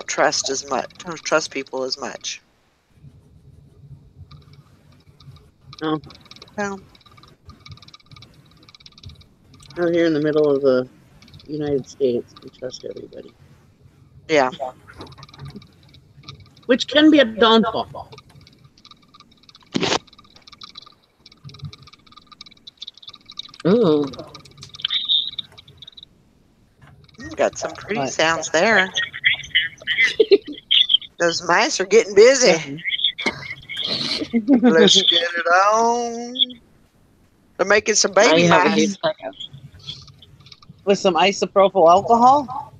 trust as much. Don't trust people as much. Oh. Well, Out here in the middle of the United States, we trust everybody. yeah. Which can be a downfall. Ooh. Got some pretty sounds there. Those mice are getting busy. Let's get it on. They're making some Now baby you have a mice. huge echo. With some isopropyl alcohol?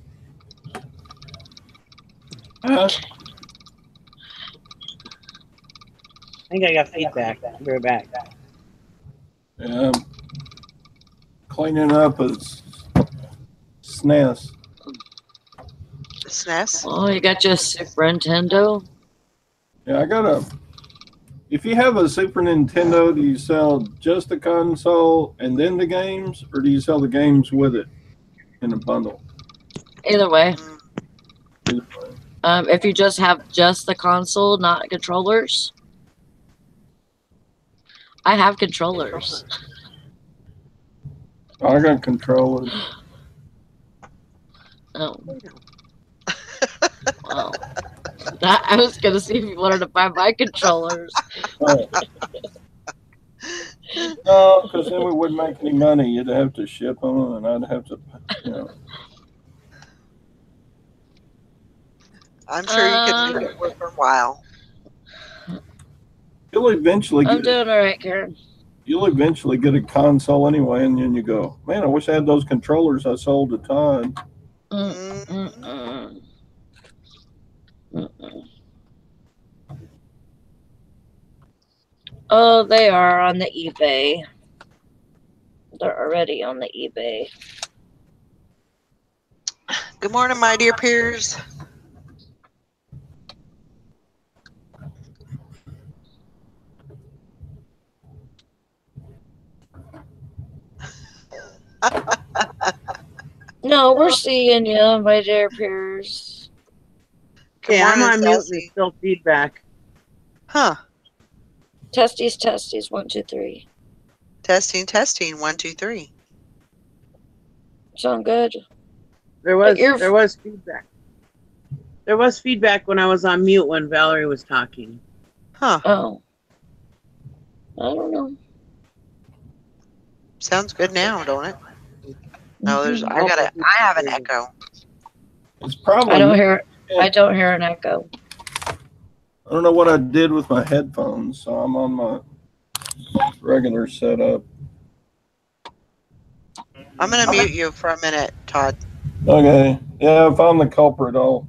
I think I got feedback. We're back. Yeah. Cleaning up a SNES. SNES. Oh, you got your Super Nintendo? Yeah, I got a. If you have a Super Nintendo, do you sell just the console and then the games, or do you sell the games with it in a bundle? Either way. Either way. If you just have just the console, not controllers. I have controllers. I got controllers. Oh. Wow. I was going to see if you wanted to buy my controllers. Oh. No, because then we wouldn't make any money. You'd have to ship them, and I'd have to, I'm sure you can make it work for a while. You'll eventually I'm doing all right, Karen. You'll eventually get a console anyway, and then you go, man, I wish I had those controllers I sold to Todd. Oh, they are on the eBay. They're already on the eBay. Good morning, my dear peers. No, we're seeing you, my dear peers. Good Okay, I'm morning, on mute and there's Sassy. still feedback. Huh. Testes, 1, 2, 3. Testing, testing. 1, 2, 3. Sound good? There But was feedback. There was feedback when I was on mute when Valerie was talking. Huh. Oh. I don't know. Sounds good now, don't it? No, there's. Mhm. I have an echo. It's probably. I don't hear an echo. I don't know what I did with my headphones, so I'm on my regular setup. I'm gonna mute you for a minute, Todd. Okay. Yeah, if I'm the culprit, I'll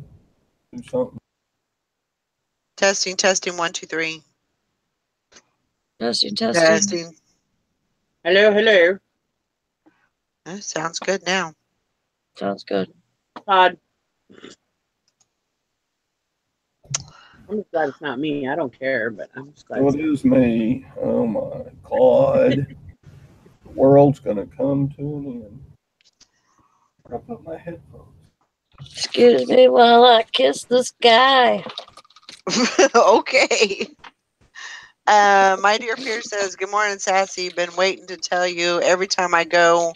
do something. Testing, testing. 1, 2, 3. Testing. Testing. Hello, hello. Sounds good now. Sounds good. Todd. I'm just glad it's not me. I don't care, but I'm just glad So it's it not is me. Oh my God. The world's gonna come to an end. Where I put my headphones? Excuse me while I kiss the sky. Okay. My dear Pierce says, "Good morning, Sassy. Been waiting to tell you every time I go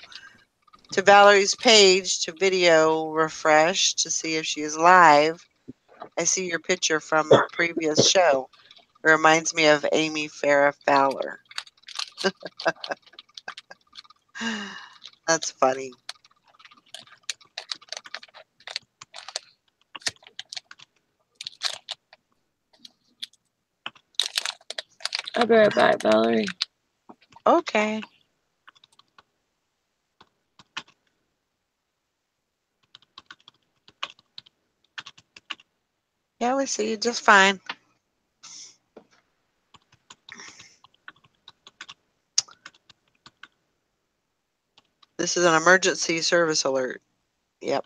to Valerie's page to video refresh to see if she is live. I see your picture from a previous show. It reminds me of Amy Farrah Fowler." That's funny. I'll be right back, Valerie. Okay. Yeah, we see you just fine. This is an emergency service alert. Yep.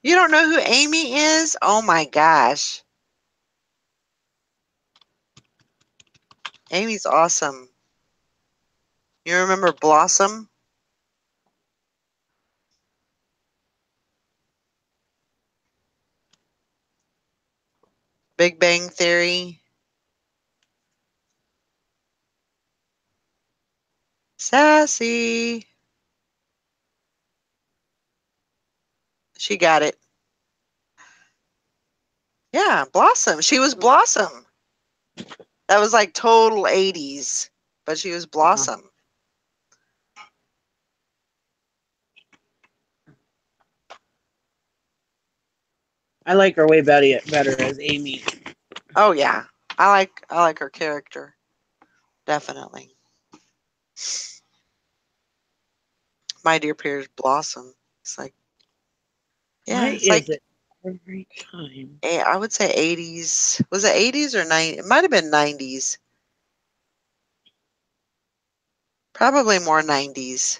You don't know who Amy is? Oh my gosh. Amy's awesome. You remember Blossom? Big Bang Theory? Sassy. She got it. Yeah, Blossom. She was Blossom. That was like total 80s, but she was Blossom. I like her way better as Amy. Oh yeah. I like her character. Definitely. My dear peers Blossom. It's like Why it's is like it every time? I would say 80s. Was it 80s or 90s? It might have been 90s. Probably more 90s.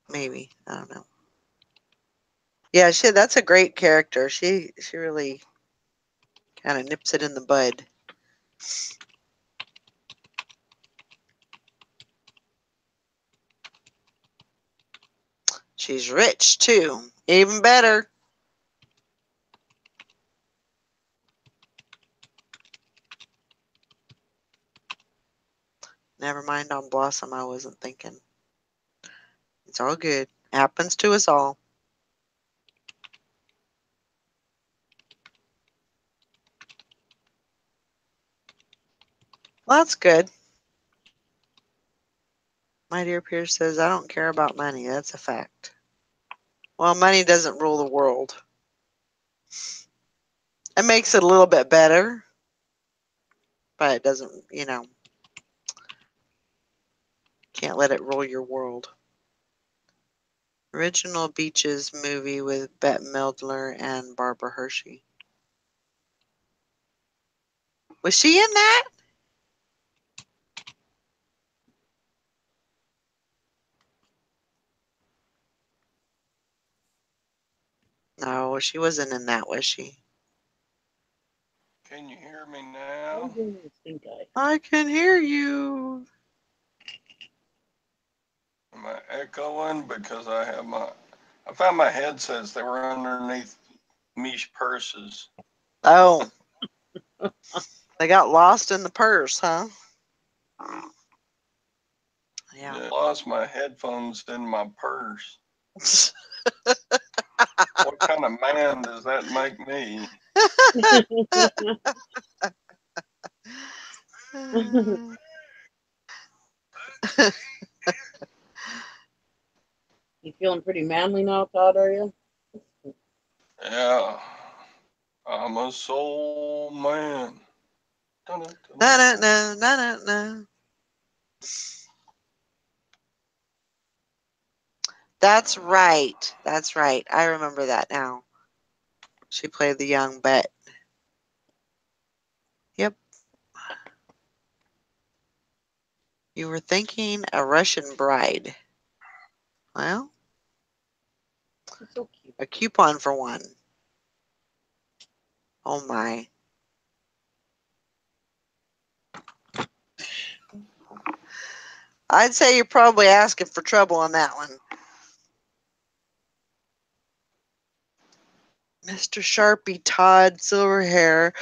Maybe. I don't know. Yeah, that's a great character. She really kind of nips it in the bud. She's rich too. Even better. Never mind on Blossom, I wasn't thinking. It's all good. Happens to us all. Well, that's good. My dear Pierce says, I don't care about money. That's a fact. Well, money doesn't rule the world. It makes it a little bit better, but it doesn't, can't let it rule your world. Original Beaches movie with Bette Midler and Barbara Hershey. Was she in that? No, she wasn't in that, was she? Can you hear me now? I can hear you. echoing because I found my headsets. They were underneath Mish purses. Oh. They got lost in the purse, huh? Yeah. I lost my headphones in my purse. What kind of man does that make me? You feeling pretty manly now, Todd, are you? Yeah. I'm a soul man. No, no, no, no, no. That's right. That's right. I remember that now. She played the young Bet. Yep. You were thinking a Russian bride. Well, So cute. a coupon for one. Oh my. I'd say you're probably asking for trouble on that one. Mr. Sharpie Todd Silverhair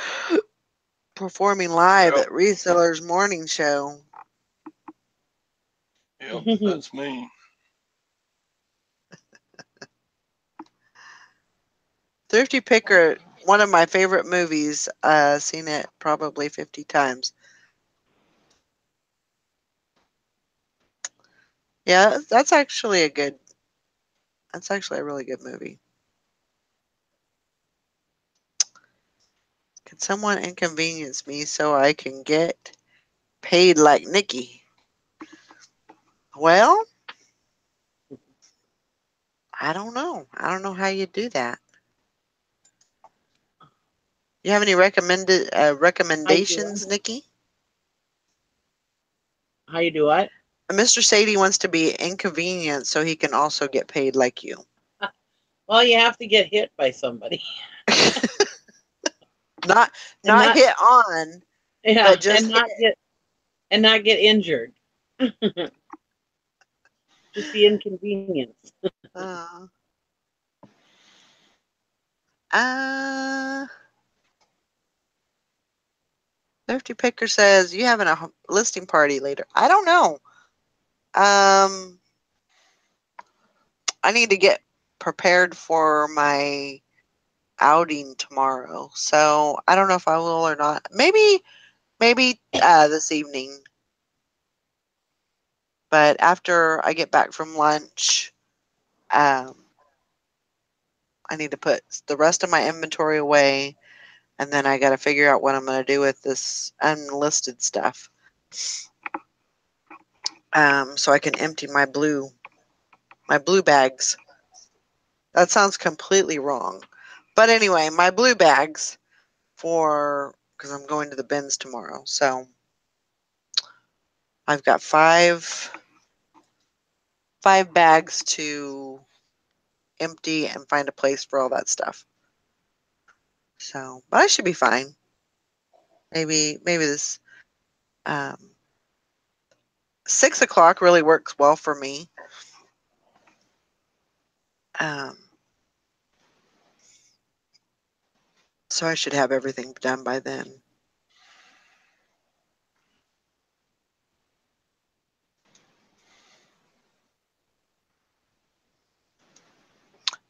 performing live at Reseller's Morning Show. Yep, that's me. Thrifty Picker, one of my favorite movies. Seen it probably 50 times. Yeah, that's actually a really good movie. Can someone inconvenience me so I can get paid like Nikki? Well, I don't know. I don't know how you do that. You have any recommendations, Nikki? How you do what? Mr. Sadie wants to be inconvenienced so he can also get paid like you. Well, you have to get hit by somebody. not hit on, Yeah, but just and not get injured. Just the inconvenience. Thrifty Picker says you having a listing party later. I don't know. I need to get prepared for my outing tomorrow, so I don't know if I will or not. Maybe this evening. But after I get back from lunch, I need to put the rest of my inventory away, and then I got to figure out what I'm going to do with this unlisted stuff. So I can empty my blue bags. That sounds completely wrong. But anyway, my blue bags because I'm going to the bins tomorrow. So I've got five bags to empty and find a place for all that stuff. So, but I should be fine. Maybe this 6 o'clock really works well for me. So I should have everything done by then.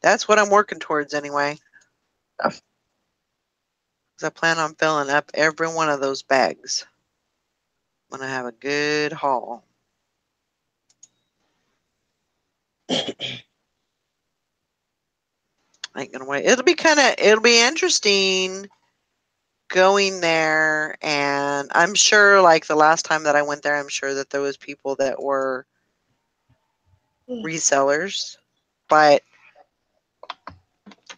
That's what I'm working towards anyway. Because I plan on filling up every one of those bags when I have a good haul. I ain't gonna wait. It'll be interesting going there, and I'm sure like the last time that I went there, I'm sure that there was people that were resellers, but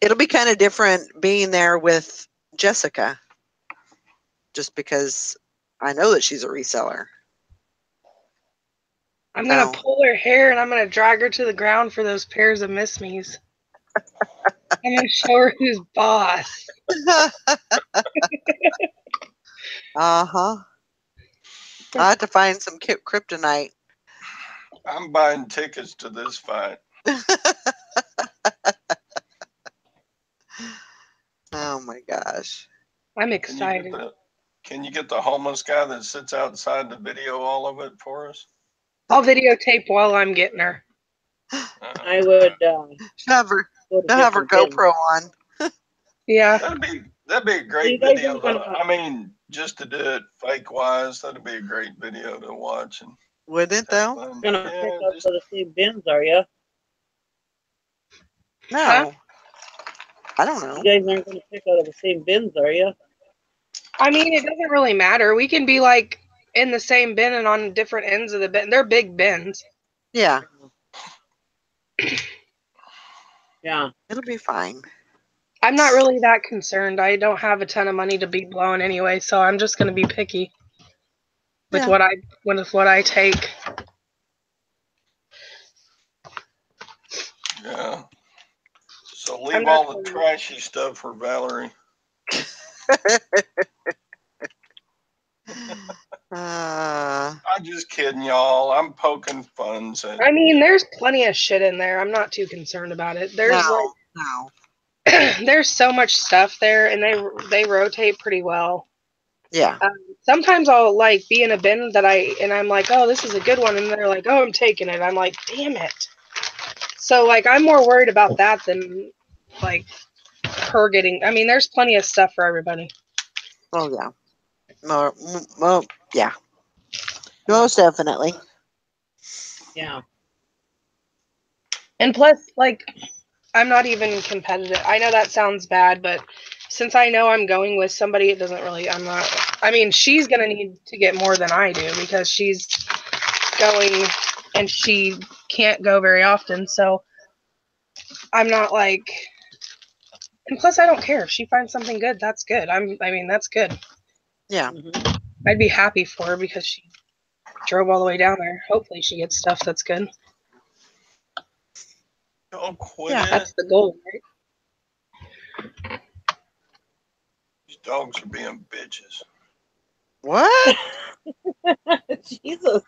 it'll be kind of different being there with Jessica, just because I know that she's a reseller. I'm going to pull her hair and I'm going to drag her to the ground for those pairs of Miss Me's. I'm going to show her who's boss. Uh-huh. I have to find some kryptonite. I'm buying tickets to this fight. Oh my gosh. I'm excited. Can you get the homeless guy that sits outside to video all of it for us? I'll videotape while I'm getting her. I would Have her, go to have her different bins. GoPro on. Yeah. That'd be a great you guys video. aren't gonna- I mean, just to do it fake wise, that'd be a great video to watch. And Wouldn't it though? Gonna pick up for the same bins, are you? No. Huh? I don't know. You guys aren't gonna pick out of the same bins, are you? I mean, it doesn't really matter. We can be like in the same bin and on different ends of the bin. They're big bins. Yeah, Yeah. it'll be fine. I'm not really that concerned. I don't have a ton of money to be blowing anyway, so I'm just going to be picky with Yeah. what I take. Yeah. So I'm leave not all the gonna- trashy stuff for Valerie. I'm just kidding, y'all. I'm poking fun. I mean, there's plenty of shit in there. I'm not too concerned about it. There's no. there's so much stuff there, and they rotate pretty well. Yeah. Sometimes I'll like be in a bin and I'm like, oh, this is a good one, and they're like, oh, I'm taking it. I'm like, damn it. So like, I'm more worried about that than like her getting. I mean, there's plenty of stuff for everybody. Oh yeah. Well, yeah. Most definitely. Yeah. And plus, like, I'm not even competitive. I know that sounds bad, but since I know I'm going with somebody, it doesn't really. I mean, she's gonna need to get more than I do because she's going and she can't go very often. So I'm not like. And plus, I don't care if she finds something good. That's good. I mean, that's good. Yeah. Mm-hmm. I'd be happy for her because she drove all the way down there. Hopefully, she gets stuff that's good. Don't quit Yeah, it. That's the goal, right? These dogs are being bitches. What? Jesus.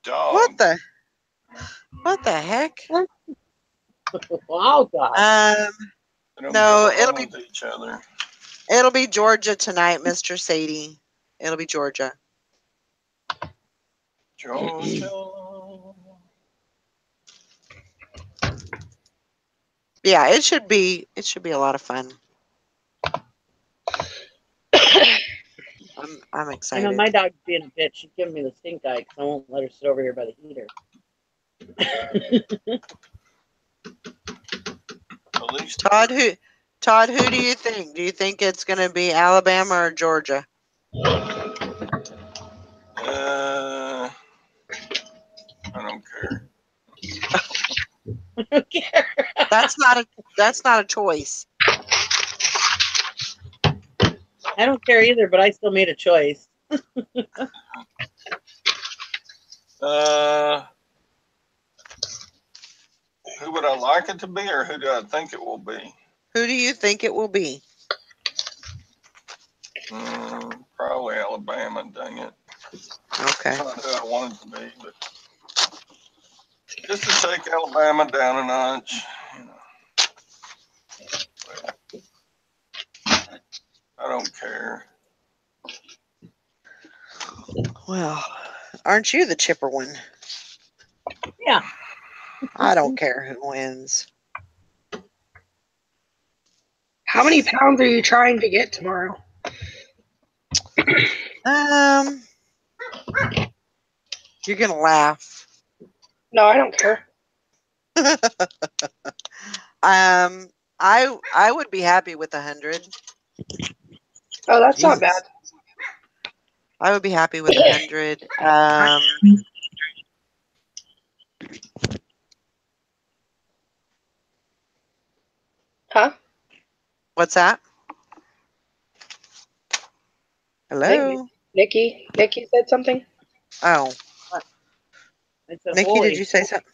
Dog. What the heck? Wow, God. They don't No, get along with each other. It'll be Georgia tonight, Mr. Sadie. It'll be Georgia. Georgia. Yeah, it should be a lot of fun. I'm I know excited. my dog's being a bitch. She's giving me the stink eye because I won't let her sit over here by the heater. At least Todd, who do you think? Do you think it's going to be Alabama or Georgia? I don't care. I don't care. That's not a choice. I don't care either, but I still made a choice. Who would I like it to be, or who do I think it will be? Who do you think it will be? Probably Alabama, dang it. Okay. Not who I want it to be, but just to take Alabama down a notch, you know. I don't care. Well, aren't you the chipper one? Yeah. I don't care who wins. How many pounds are you trying to get tomorrow? You're gonna laugh. No, I don't care. I would be happy with 100. Oh, that's not bad. I would be happy with 100. Huh? What's that? Hello? Nikki said something? Oh, I said, Nikki, holy, did you say something?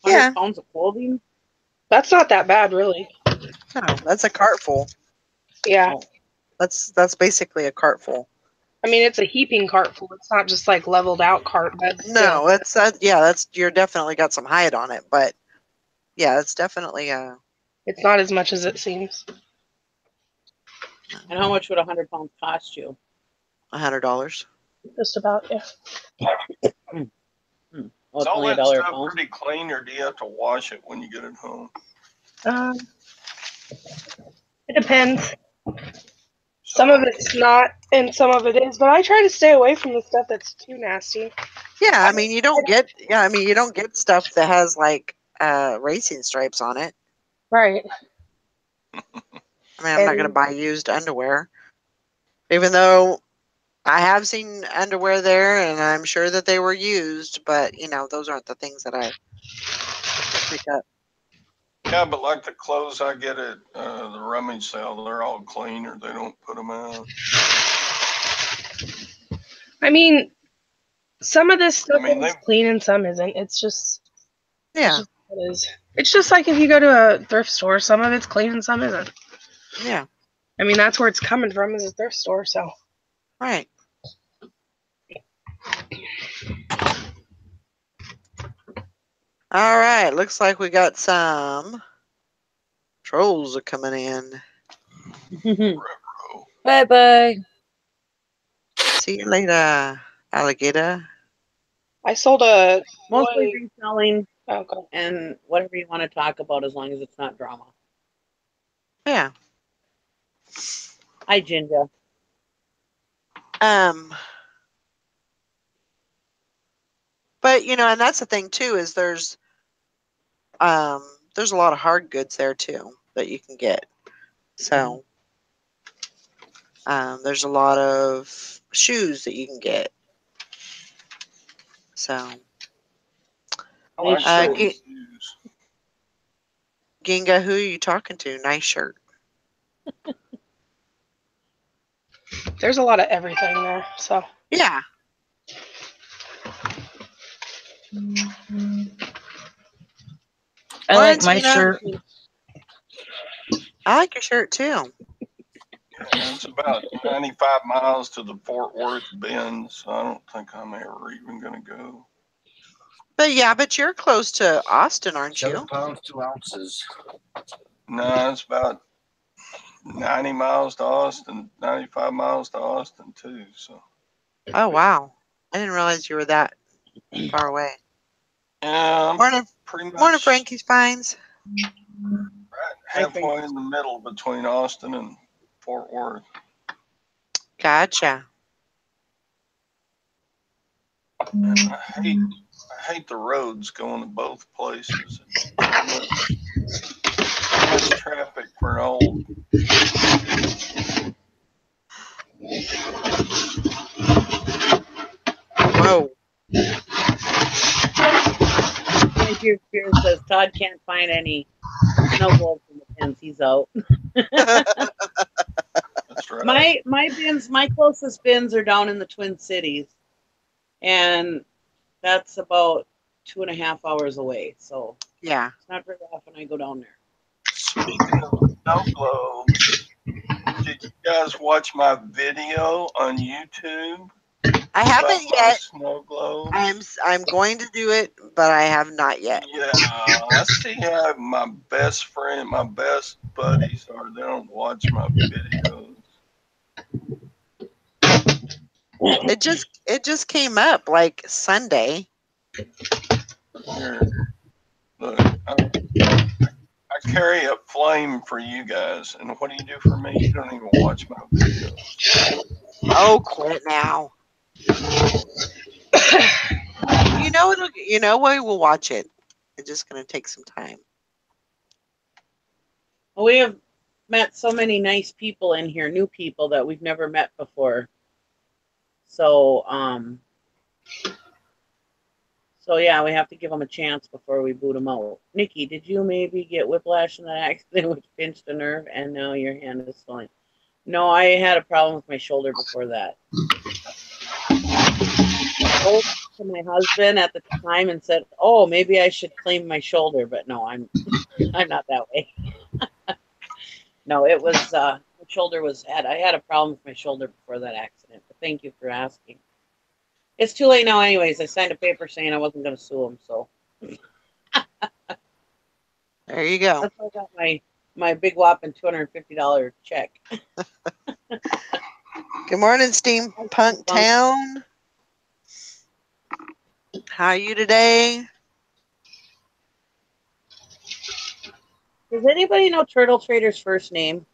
100 Yeah. pounds of clothing? That's not that bad, really. No, that's a cart full. Yeah. Oh. That's basically a cart full. I mean, it's a heaping cart full. It's not just like leveled out cart, but still. No, it's yeah, that's you're definitely got some height on it, but yeah, it's definitely It's not as much as it seems. And how much would 100 pounds cost you? $100. Just about, yeah. Oh, Is it's all only that $1 a stuff pound. pretty clean, or do you have to wash it when you get it home? It depends. Some of it's not, and some of it is. But I try to stay away from the stuff that's too nasty. Yeah, I mean you don't get stuff that has like racing stripes on it. Right. I mean, I'm not going to buy used underwear, even though I have seen underwear there, and I'm sure that they were used. But those aren't the things that I pick up. Yeah, but like the clothes I get at the rummage sale, they're all clean, or they don't put them out. I mean, some of this stuff is clean and some isn't. It's just Yeah. It is. It's just like if you go to a thrift store, some of it's clean and some isn't. Yeah. I mean, that's where it's coming from, is a thrift store, so. Right. All right. Looks like we got some trolls are coming in. Bye-bye. See you later, alligator. I sold a Mostly reselling okay. and whatever you want to talk about, as long as it's not drama. Yeah. Hi, Ginger. But and that's the thing too, is there's a lot of hard goods there too that you can get. So there's a lot of shoes that you can get. So Ginga, who are you talking to? Nice shirt. There's a lot of everything there, so. Yeah. I like my shirt. I like your shirt too. Yeah, it's about 95 miles to the Fort Worth bend, so I don't think I'm ever even going to go. But you're close to Austin, aren't you? 7 pounds, 2 ounces. No, it's about 90 miles to Austin, 95 miles to Austin too. So. Oh wow! I didn't realize you were that far away. Yeah, morning, Frankie's Pines. Right halfway in the middle between Austin and Fort Worth. Gotcha. And I hate the roads going to both places. Too much traffic for an old. Whoa. My dear Spears says Todd can't find any snow globes in the pens. He's out. That's right. My closest bins are down in the Twin Cities, and that's about 2.5 hours away. So yeah, it's not very often I go down there. Speaking of snow globes, did you guys watch my video on YouTube? I haven't yet. Snow globes. I'm going to do it, but I have not yet. Yeah, I see how my best friend, my best buddies are. They don't watch my videos. It just came up like Sunday. Here, look, I carry a flame for you guys, and what do you do for me? You don't even watch my videos. Oh, quit now. We will watch it. It's just going to take some time. Well, we have met so many nice people in here, new people that we've never met before. So yeah, we have to give them a chance before we boot them out. Nikki, did you maybe get whiplash in that accident which pinched a nerve and now your hand is swelling? No, I had a problem with my shoulder before that. I told to my husband at the time and said, "Oh, maybe I should claim my shoulder," but no, I'm not that way. No, it was my shoulder was I had a problem with my shoulder before that accident, but thank you for asking. It's too late now anyways. I signed a paper saying I wasn't going to sue him, so. There you go. That's why I got my big whopping $250 check. Good morning, Steampunk Town. How are you today? Does anybody know Turtle Trader's first name?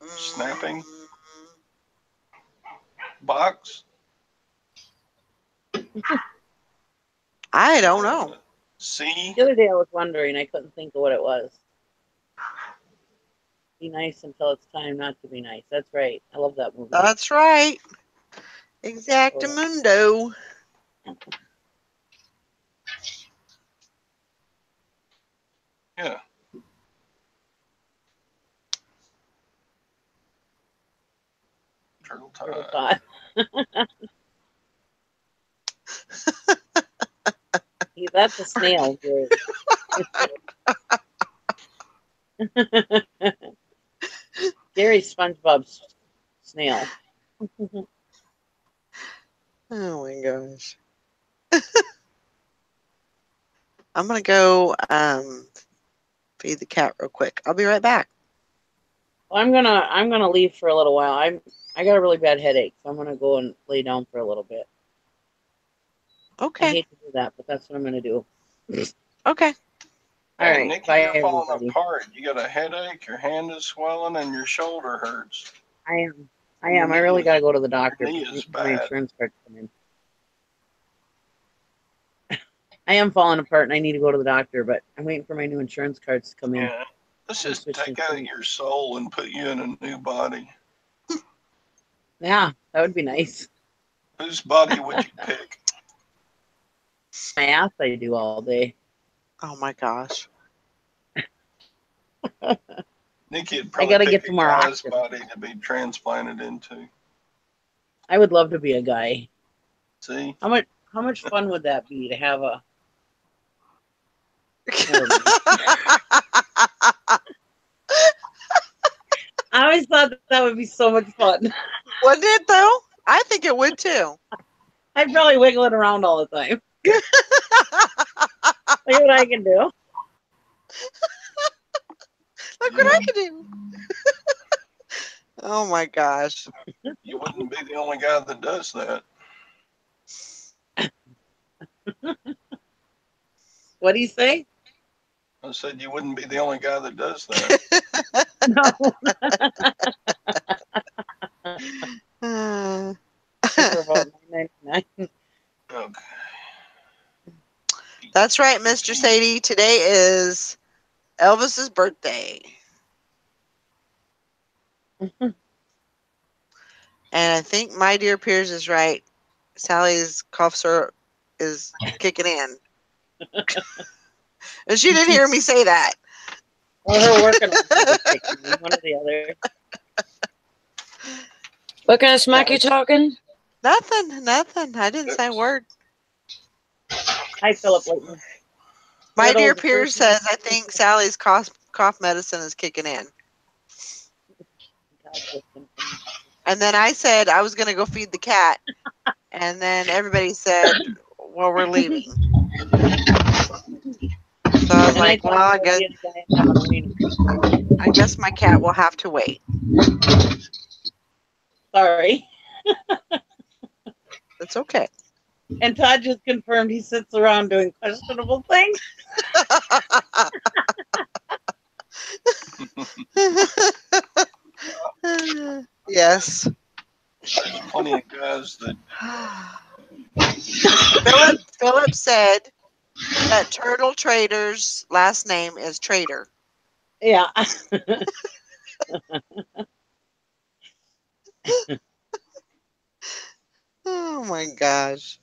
Snapping. Box. I don't know. C. The other day I was wondering. I couldn't think of what it was. Be nice until it's time not to be nice. That's right. I love that movie. That's right. Exactamundo. Yeah. Turtle Tide. That's a snail. Gary SpongeBob's snail. Oh my gosh. I'm gonna go feed the cat real quick. I'll be right back. Well, I'm gonna leave for a little while. I got a really bad headache, so I'm gonna go and lay down for a little bit. Okay. I hate to do that, but that's what I'm gonna do. Okay. All right. Nikki, Bye, you're falling everybody. apart. You got a headache, your hand is swelling, and your shoulder hurts. I am. I really got to go to the doctor. Knee is My bad. insurance card's coming. I am falling apart, and I need to go to the doctor, but I'm waiting for my new insurance cards to come in. Yeah. Let's just take out your soul and put you in a new body. Yeah, that would be nice. Whose body would you pick? My ass I do all day. Oh my gosh. Nikki would probably gotta pick get some a more guy's oxygen. body to be transplanted into. I would love to be a guy. See? How much fun would that be to have a... I always thought that would be so much fun. Wouldn't it though? I think it would too. I'd probably wiggle it around all the time. Look what I can do. Look what I can do. Oh my gosh. You wouldn't be the only guy that does that. What do you say? I said you wouldn't be the only guy that does that. No. For about $9.99. Okay. That's right, Mr. Sadie. Today is Elvis's birthday. And I think my dear Piers is right. Sally's cough syrup is kicking in. And she didn't hear me say that. Or her working on one or the other. What kind of smack you talking? Nothing. I didn't say a word. Hi, Philip Whitman. My dear Piers says, I think Sally's cough medicine is kicking in. And then I said I was going to go feed the cat. And then everybody said, well, we're leaving. So I was like, well, I guess my cat will have to wait. Sorry. It's okay. And Todd just confirmed he sits around doing questionable things. Yes. There's plenty of guys that... Philip said that Turtle Trader's last name is Trader. Yeah. Oh my gosh.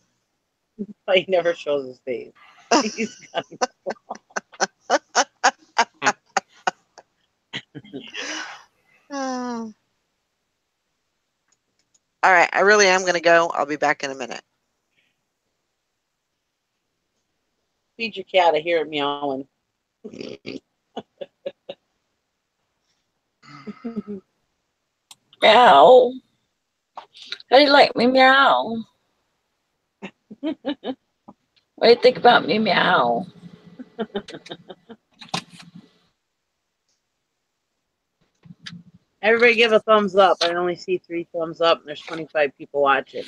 But he never shows his face. He's got All right, I really am going to go. I'll be back in a minute. Feed your cat. I hear it meowing. Meow. How do you like me? Meow. What do you think about me? Meow. Everybody give a thumbs up. I only see 3 thumbs up, and there's 25 people watching.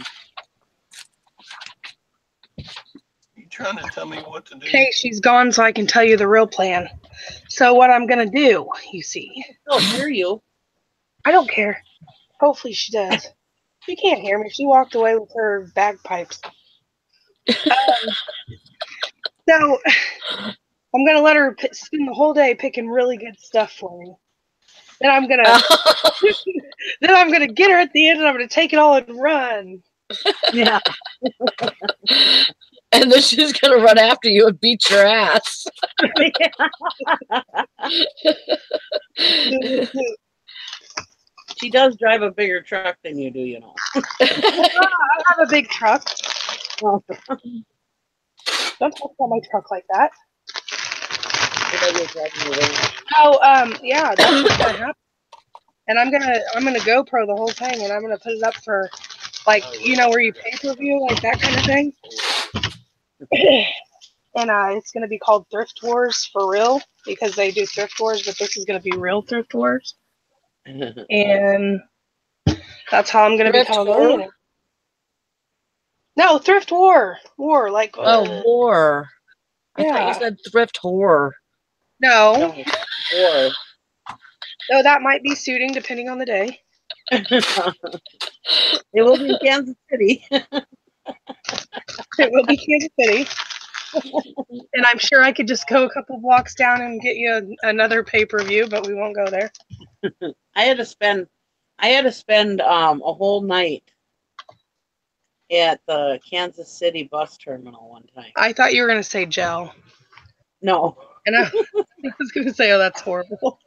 You trying to tell me what to do? Okay, she's gone, so I can tell you the real plan. So what I'm gonna do, you see. I still hear you. I don't care. Hopefully she does. She can't hear me. She walked away with her bagpipes. So I'm gonna let her spend the whole day picking really good stuff for me. Then I'm gonna get her at the end, and I'm gonna take it all and run. Yeah. And then she's gonna run after you and beat your ass. She does drive a bigger truck than you do, you know. I have a big truck. Don't talk about my truck like that. Oh, yeah, that's what's gonna happen. And I'm gonna GoPro the whole thing, and I'm gonna put it up for, like, you know, where you pay-per-view, like that kind of thing. And it's gonna be called Thrift Wars for real, because they do Thrift Wars, but this is gonna be real Thrift Wars. And that's how I'm gonna become a millionaire. No, Thrift War. War, like war. I thought you said thrift whore. No. War. No, that might be suiting depending on the day. It will be Kansas City. It will be Kansas City. And I'm sure I could just go a couple blocks down and get you another pay-per-view, but we won't go there. I had to spend a whole night at the Kansas City bus terminal one time. I thought you were going to say gel. No. And I was going to say, oh, that's horrible.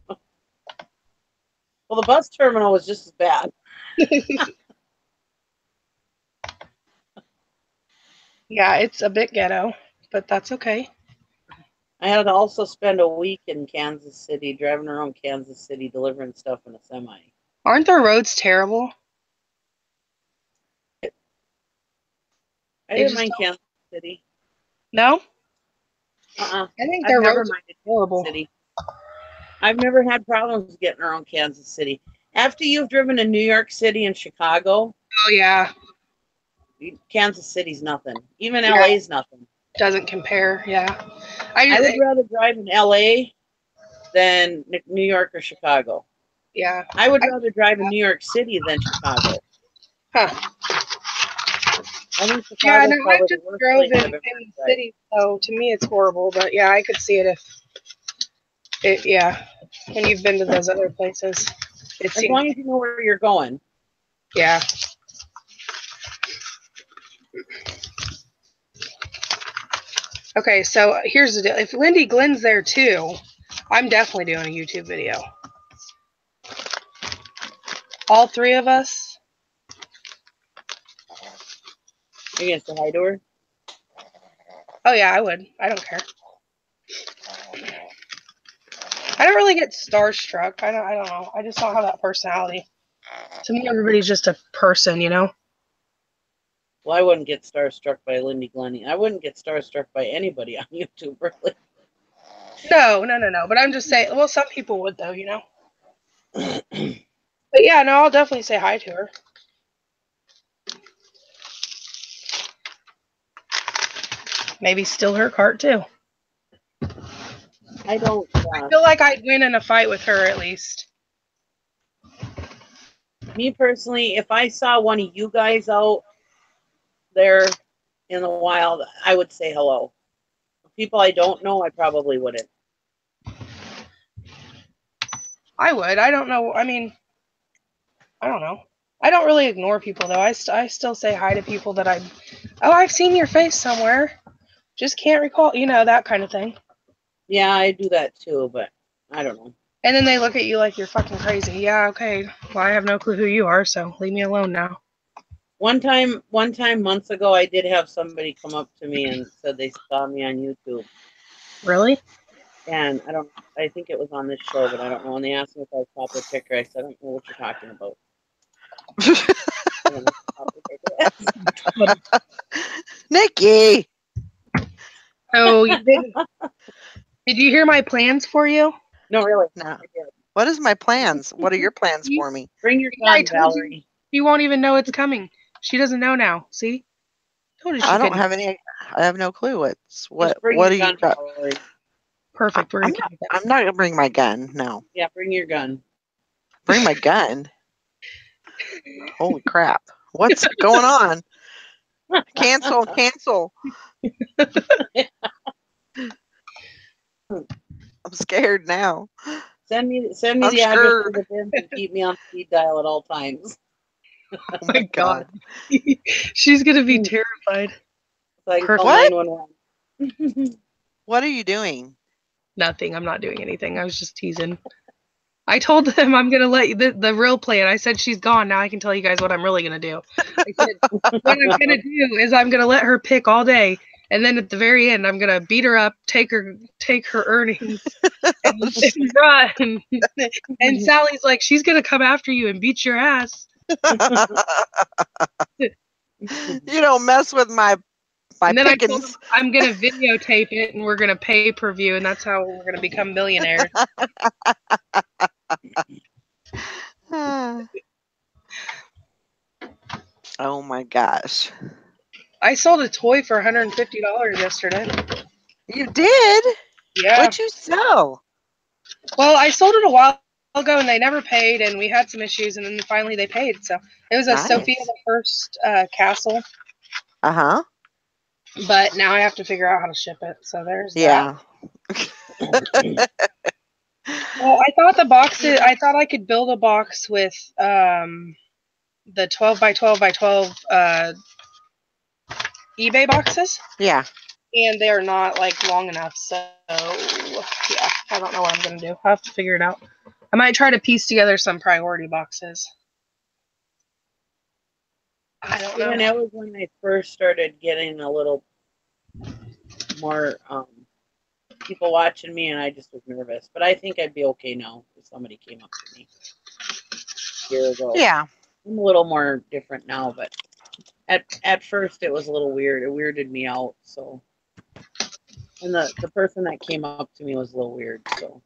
Well, the bus terminal was just as bad. Yeah, it's a bit ghetto, but that's okay. I had to also spend a week in Kansas City, driving around Kansas City, delivering stuff in a semi. Aren't their roads terrible? I didn't mind Kansas City. No? I think their roads are horrible. City. I've never had problems getting around Kansas City. After you've driven to New York City and Chicago. Oh, yeah. Kansas City's nothing. Even LA's nothing. Doesn't compare, yeah. I would rather drive in LA than New York or Chicago. Yeah. I would rather drive in New York City than Chicago. Huh. I think Chicago's I just drove in the city, so to me it's horrible, but yeah, I could see it when you've been to those other places. As long as you know where you're going. Yeah. Okay, so here's the deal. If Lindy Glenn's there too, I'm definitely doing a YouTube video. All 3 of us. Are you going to say hi to her? Oh, yeah, I would. I don't care. I don't really get starstruck. I don't know. I just don't have that personality. To me, everybody's just a person, you know? Well, I wouldn't get starstruck by Lindy Glennie. I wouldn't get starstruck by anybody on YouTube, really. No. But I'm just saying, well, some people would, though, you know? But yeah, no, I'll definitely say hi to her. Maybe steal her cart, too. I don't. I feel like I'd win in a fight with her, at least. Me personally, if I saw one of you guys out there in the wild, I would say hello. People I don't know, I probably wouldn't. I would. I don't know. I mean, I don't know. I don't really ignore people, though. I still say hi to people that I've seen your face somewhere. Just can't recall, you know, that kind of thing. Yeah, I do that too, but I don't know. And then they look at you like you're fucking crazy. Yeah, okay. Well, I have no clue who you are, so leave me alone now. One time months ago, I did have somebody come up to me and said they saw me on YouTube. Really? And I think it was on this show, but I don't know. When they asked me if I was Poplar Picker, I said, I don't know what you're talking about. I don't know what Poplar Picker is. Nikki. Oh, you didn't. Did you hear my plans for you? No, really. No. What is my plans? What are your plans for me? Bring your I gun, told Valerie. You won't even know it's coming. She doesn't know now. See? Told her she I don't couldn't. have any. I have no clue. What Just bring what your do you gun, got? Valerie. Perfect. We're I'm gonna keep it. not gonna bring my gun. No. Yeah, bring your gun. Bring my gun. Holy crap! What's going on? Cancel. I'm scared now. Send me I'm the address scared. to the bins and keep me on speed dial at all times. Oh my god. She's gonna be terrified. So I can call What? 911. What are you doing? Nothing. I'm not doing anything. I was just teasing. I told them I'm gonna let you the real plan. I said she's gone. Now I can tell you guys what I'm really gonna do. I said what I'm gonna do is I'm gonna let her pick all day, and then at the very end I'm gonna beat her up, take her earnings, and run. And Sally's like, she's gonna come after you and beat your ass. You don't mess with my And then I told pickings. him I'm gonna videotape it and we're gonna pay per view, and that's how we're gonna become millionaires. Oh my gosh. I sold a toy for $150 yesterday. You did? Yeah. What'd you sell? Well, I sold it a while ago and they never paid, and we had some issues, and then finally they paid. So it was a Nice. Sophia the First castle. Uh-huh. But now I have to figure out how to ship it. So there's Yeah. that. Well, I thought the boxes. I thought I could build a box with the 12 by 12 by 12 eBay boxes. Yeah. And they're not like long enough, so yeah, I don't know what I'm gonna do. I'll have to figure it out. I might try to piece together some priority boxes. I don't know. And that was when I first started getting a little more people watching me, and I just was nervous. But I think I'd be okay now if somebody came up to me a year ago. Yeah. I'm a little more different now, but at first it was a little weird. It weirded me out. So, and the person that came up to me was a little weird. So.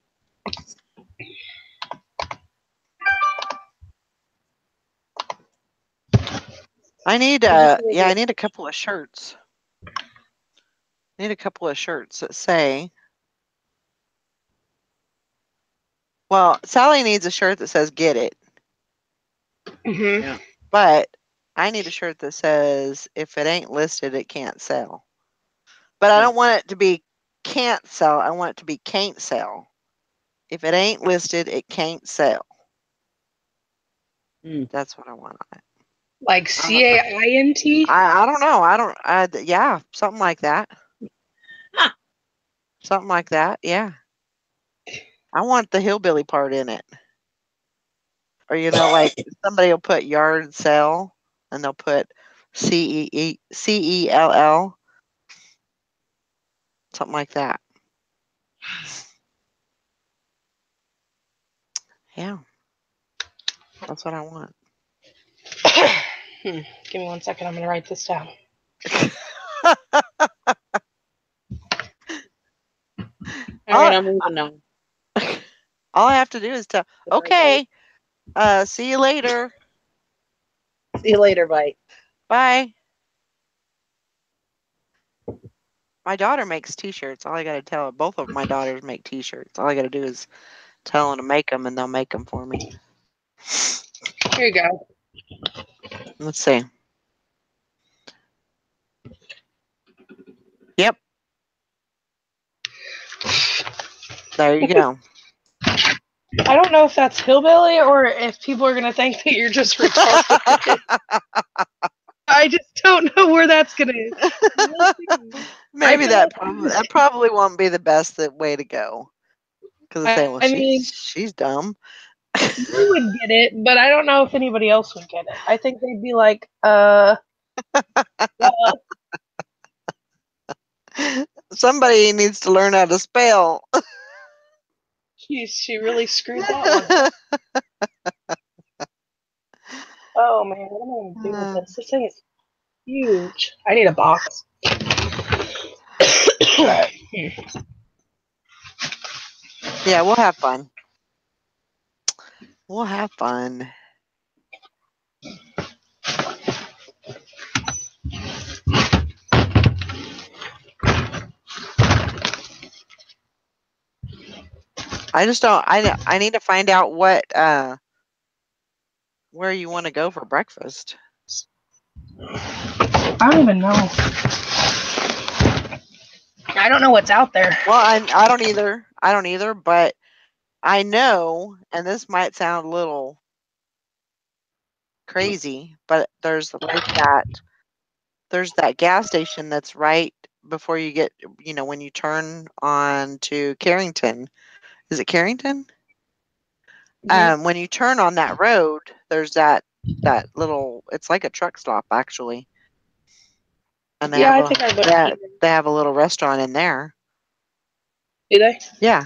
I need I need a couple of shirts. I need a couple of shirts that say, well, Sally needs a shirt that says get it. Mm-hmm. Yeah. But I need a shirt that says if it ain't listed, it can't sell. But I don't want it to be can't sell. I want it to be can't sell. If it ain't listed, it can't sell. That's what I want on it. Like CAINT? I don't know. Yeah, something like that. Something like that. Yeah. I want the hillbilly part in it. Or like somebody will put yard sale and they'll put CELL. Something like that. Yeah. That's what I want. Give me 1 second. I'm going to write this down. All right, I'm moving now. All I have to do is tell, okay, see you later. See you later. Bye. Bye. My daughter makes T-shirts. All I got to tell her, both of my daughters make T-shirts. All I got to do is tell them to make them, and they'll make them for me. Here you go. Let's see. Yep. There you go. I don't know if that's hillbilly or if people are going to think that you're just retarded. I just don't know where that's going to... Maybe that probably won't be the best way to go. Because they say, well, she's dumb. You would get it, but I don't know if anybody else would get it. I think they'd be like, Somebody needs to learn how to spell. She really screwed that one. Oh man, what am I gonna do with this? This thing is huge. I need a box. Yeah, we'll have fun. We'll have fun. I just don't. I need to find out what where you want to go for breakfast. I don't even know. I don't know what's out there. Well, I don't either. I don't either. But I know, and this might sound a little crazy, but there's like that. There's that gas station that's right before you get, when you turn on to Carrington. Is it Carrington? Mhm. When you turn on that road, there's that little. It's like a truck stop actually, and Yeah, I think I would. they have a little restaurant in there. Do they? Yeah.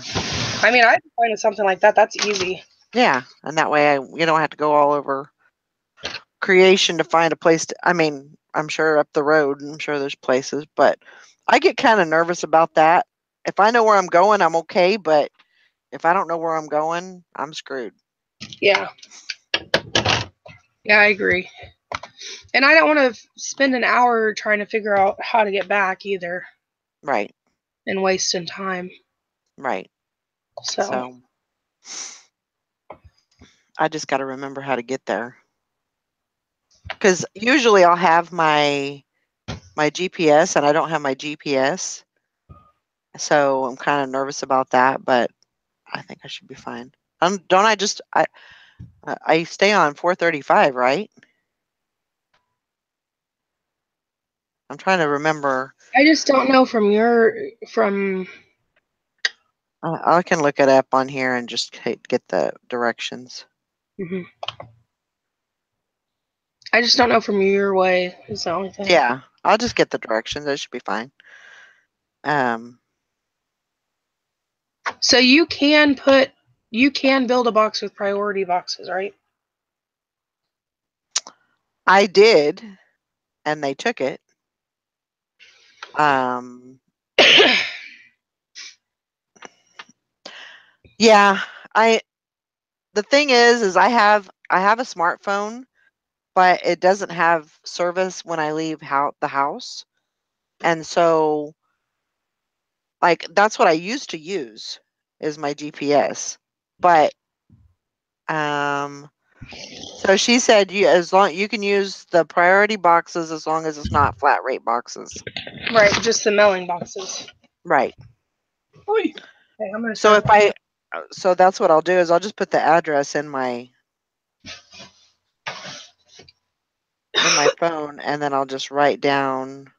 I mean, I'd be fine with something like that. That's easy. Yeah, and that way you don't have to go all over Creation to find a place to. I mean, I'm sure up the road, I'm sure there's places, but I get kind of nervous about that. If I know where I'm going, I'm okay, but if I don't know where I'm going, I'm screwed. Yeah. Yeah, I agree. And I don't want to spend an hour trying to figure out how to get back either. Right. And wasting time. Right. So I just got to remember how to get there. Because usually I'll have my GPS, and I don't have my GPS. So I'm kind of nervous about that, but I think I should be fine. Don't I just I stay on 435, right? I'm trying to remember. I just don't know from I can look it up on here and just get the directions. Mm-hmm. I just don't know from your way is the only thing. Yeah, I'll just get the directions. That should be fine. So you can build a box with priority boxes, right? I did, and they took it. Yeah, the thing is I have a smartphone, but it doesn't have service when I leave the house. And so like that's what I used to use is my GPS. But so she said you can use the priority boxes as long as it's not flat rate boxes. Right, just the mailing boxes. Right. Okay, I'm gonna So that's what I'll do is I'll just put the address in my phone, and then I'll just write down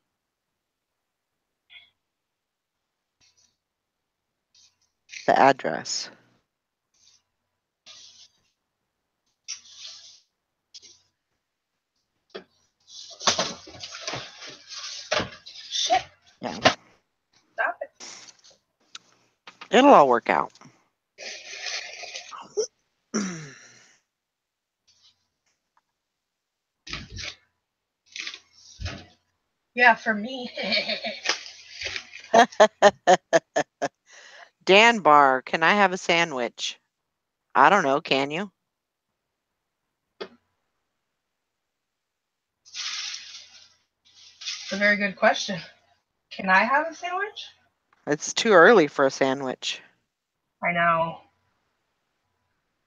the address. Shit. Yeah. Stop it. It'll all work out. Yeah, for me. Dan Bar, can I have a sandwich? I don't know, can you? A very good question. Can I have a sandwich? It's too early for a sandwich. I know.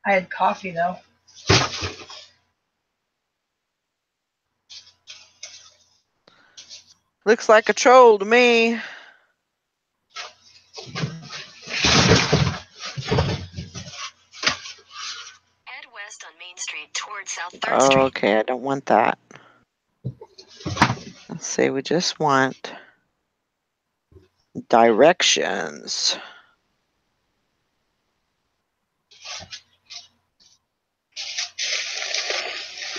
I had coffee though. Looks like a troll to me. Head west on Main Street towards South 3rd Street. Okay, I don't want that. Let's see, we just want directions.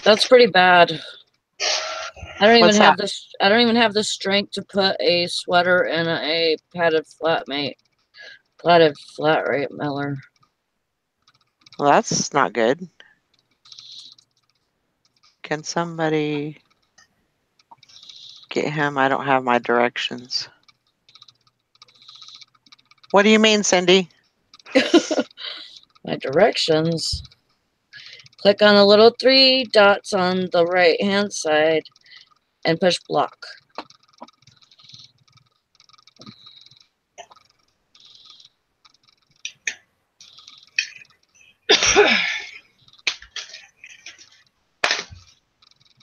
That's pretty bad. I don't even have that? I don't even have the strength to put a sweater in a padded flat rate mailer. Well, that's not good. Can somebody get him? I don't have my directions. What do you mean, Cindy? My directions. Click on the little 3 dots on the right-hand side and push block.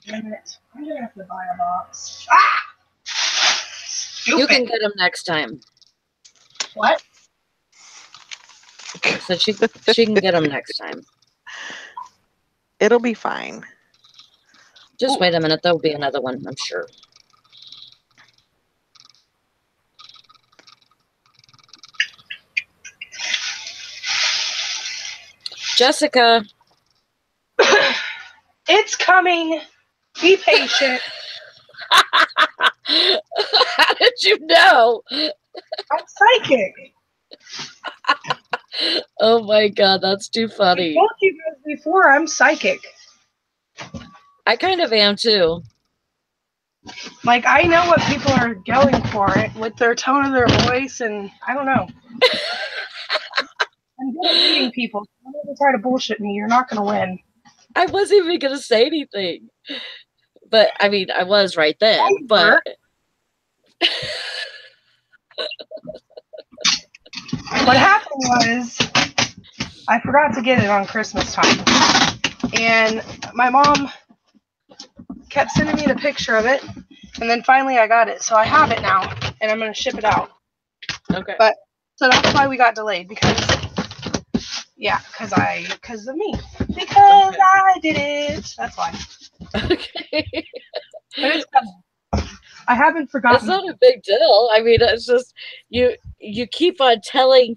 Damn it. I'm gonna have to buy a box. Ah! Stupid. You can get them next time. What? So she can get them next time. It'll be fine. Just wait a minute. There'll be another one, I'm sure. Jessica. It's coming. Be patient. How did you know? I'm psychic. Oh my God, that's too I funny. told you guys before, I'm psychic. I kind of am too. Like, I know what people are going for it with their tone of their voice, and I don't know. I'm good at reading people. Don't ever try to bullshit me. You're not going to win. I wasn't even going to say anything. But, I mean, I was right then. But what happened was, I forgot to get it on Christmas time. And my mom kept sending me the picture of it. And then finally I got it. So I have it now. And I'm going to ship it out. Okay. But, so that's why we got delayed. Because, yeah, because of me. Because Okay. I did it. That's why. Okay. But it's coming. I haven't forgotten. It's not a big deal. I mean, it's just you keep on telling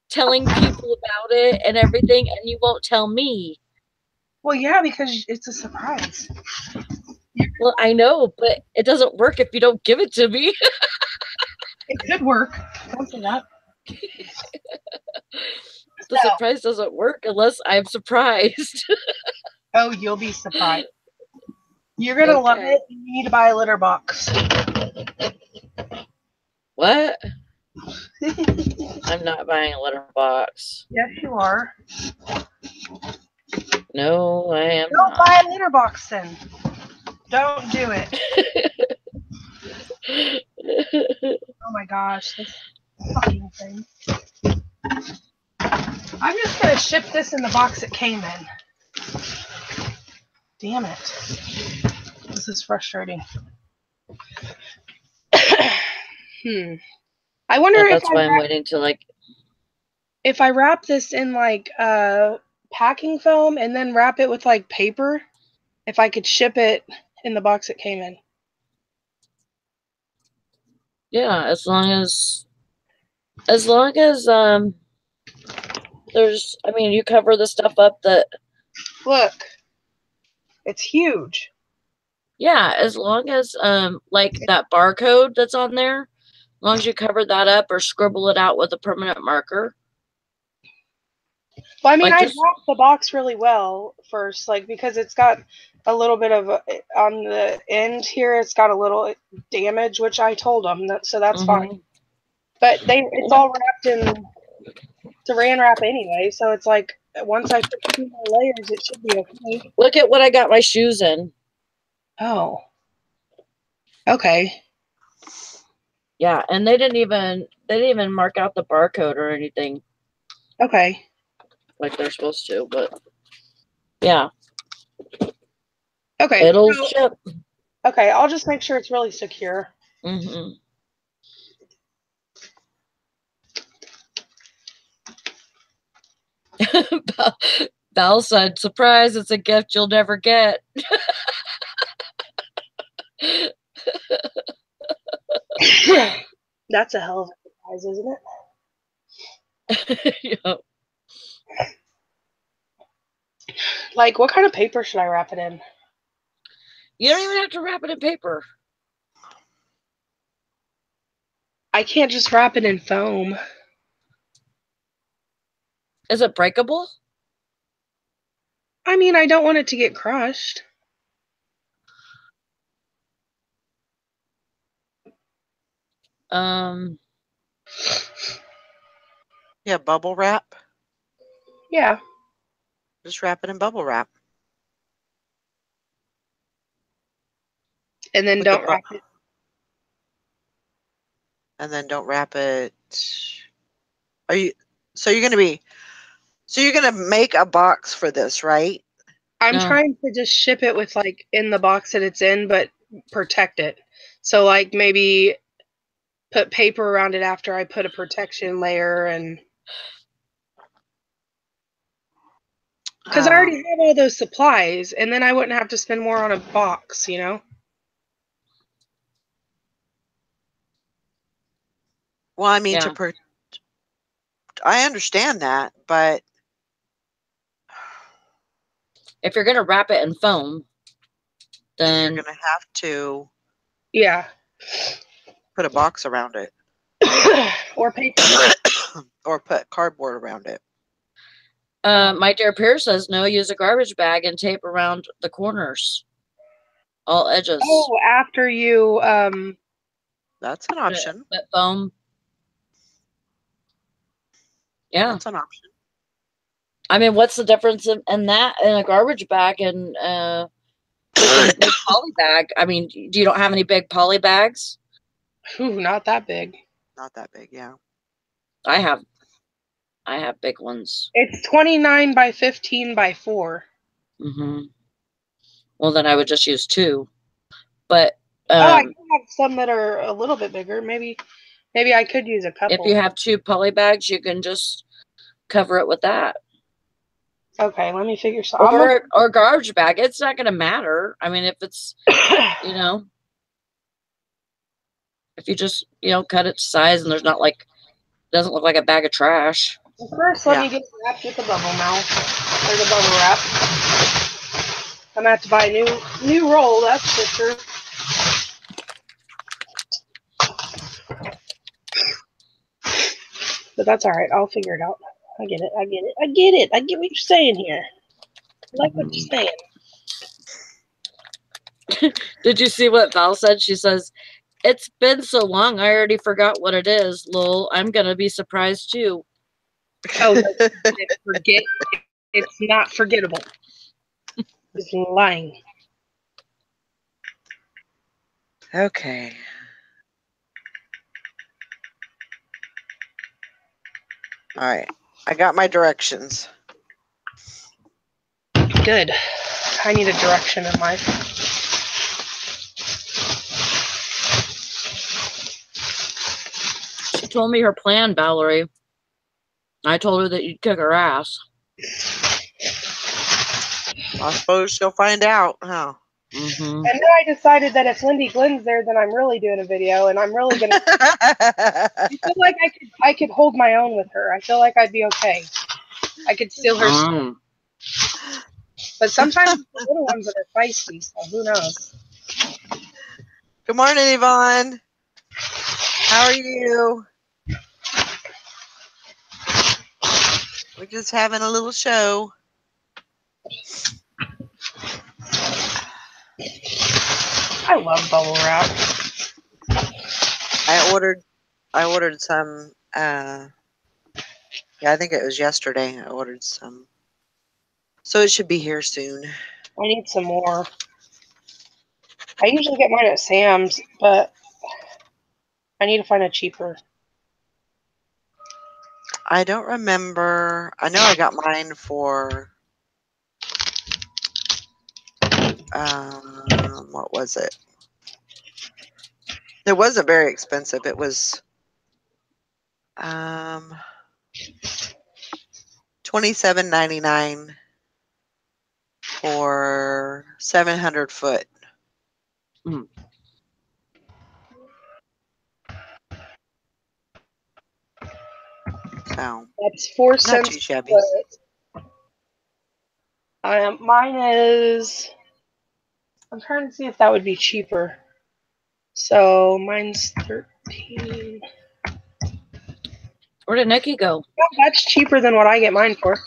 people about it and everything, and you won't tell me. Well, yeah, because it's a surprise. Well, I know, but it doesn't work if you don't give it to me. It could work. Don't say that. The surprise doesn't work unless I'm surprised. Oh, you'll be surprised. You're going to love it. You need to buy a litter box. What? I'm not buying a litter box. Yes, you are. No, I am Don't not. buy a litter box then. Don't do it. Oh my gosh, this fucking thing. I'm just going to ship this in the box it came in. Damn it. This is frustrating. I wonder Yeah, that's why I'm waiting to if I wrap this in like packing foam and then wrap it with like paper, if I could ship it in the box it came in. Yeah, as long as there's, I mean, you cover the stuff up that. Look, it's huge. Yeah, as long as like that barcode that's on there, as long as you cover that up or scribble it out with a permanent marker. Well, I mean, I wrapped the box really well first, like because it's got a little bit of on the end here. It's got a little damage, which I told them that, so that's fine. But it's all wrapped in Saran wrap anyway, so it's like once I put 2 more layers, it should be okay. Look at what I got my shoes in. Oh. Okay. Yeah, and they didn't even mark out the barcode or anything. Okay. Like they're supposed to, but yeah. Okay. It'll ship. Okay, I'll just make sure it's really secure. Mm-hmm. Val said, "Surprise! It's a gift you'll never get." That's a hell of a surprise, isn't it? Yeah. Like, what kind of paper should I wrap it in? You don't even have to wrap it in paper. I can't just wrap it in foam. Is it breakable? I mean, I don't want it to get crushed. Yeah, bubble wrap. Yeah. Just wrap it in bubble wrap. And then With the don't bu- wrap it. And then don't wrap it. Are you? So you're gonna make a box for this, right? I'm No. trying to just ship it with like in the box that it's in, but protect it. So like maybe put paper around it after I put a protection layer, and because I already have all those supplies, and then I wouldn't have to spend more on a box, you know? Well, I mean, Yeah. I understand that, but If you're gonna wrap it in foam, then then you're gonna have to Yeah. put a box around it. Or paper. Or put cardboard around it. My dear Pierce says no, use a garbage bag and tape around the corners. All edges. Oh, after you That's an option. That foam. Yeah. That's an option. I mean, what's the difference in that in a garbage bag and a big poly bag? I mean, do you don't have any big poly bags? Ooh, not that big. Not that big, yeah. I have big ones. It's 29 by 15 by 4. Mm-hmm. Well, then I would just use 2. But I do have some that are a little bit bigger. Maybe I could use a couple. If you have 2 poly bags, you can just cover it with that. Okay, let me figure something. Or garbage bag. It's not going to matter. I mean, if it's, you know, if you just, you know, cut it to size and there's not like, doesn't look like a bag of trash. Well, first, let me get wrapped with the bubble mouth or the bubble wrap. I'm gonna have to buy a new roll. That's for sure. But that's all right. I'll figure it out. I get it. I get what you're saying here. I like what you're saying. Did you see what Val said? She says, "It's been so long, I already forgot what it is. Lol, I'm gonna be surprised too." Oh, forget. It's not forgettable. It's lying. Okay. All right. I got my directions. Good. I need a direction in life. She told me her plan, Valerie. I told her that you'd kick her ass. I suppose she'll find out, huh? Mm-hmm. And then I decided that if Lindy Glenn's there, then I'm really doing a video, and I'm really gonna. I feel like I could hold my own with her. I feel like I'd be okay. I could steal her. But sometimes it's the little ones that are feisty, so who knows? Good morning, Yvonne. How are you? We're just having a little show. I love bubble wrap. I ordered some. Yeah, I think it was yesterday. I ordered some, so it should be here soon. I need some more. I usually get mine at Sam's, but I need to find a cheaper. I don't remember. I know I got mine for. What was it? It wasn't very expensive. It was $27.99 for 700 foot. Mm. So That's 4 not cents too shabby. per foot. Mine is. I'm trying to see if that would be cheaper. So mine's 13. Where did Nikki go? Oh, that's cheaper than what I get mine for.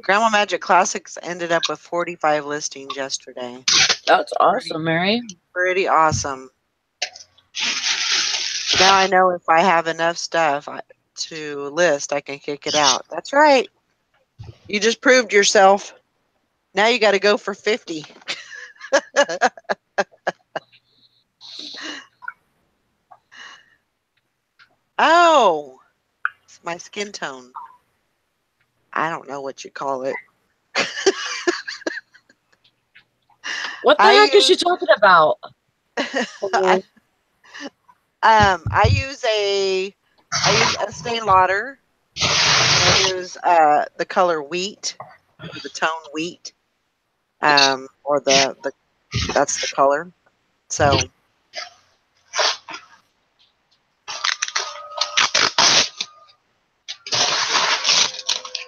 Grandma Magic Classics ended up with 45 listings yesterday. That's awesome, Mary. Pretty awesome. Now I know if I have enough stuff to list, I can kick it out. That's right. You just proved yourself. Now you got to go for 50. Oh, it's my skin tone. I don't know what you call it. What the heck is she talking about? I use Estee Lauder. I use the color wheat, or the tone wheat, or that's the color. So,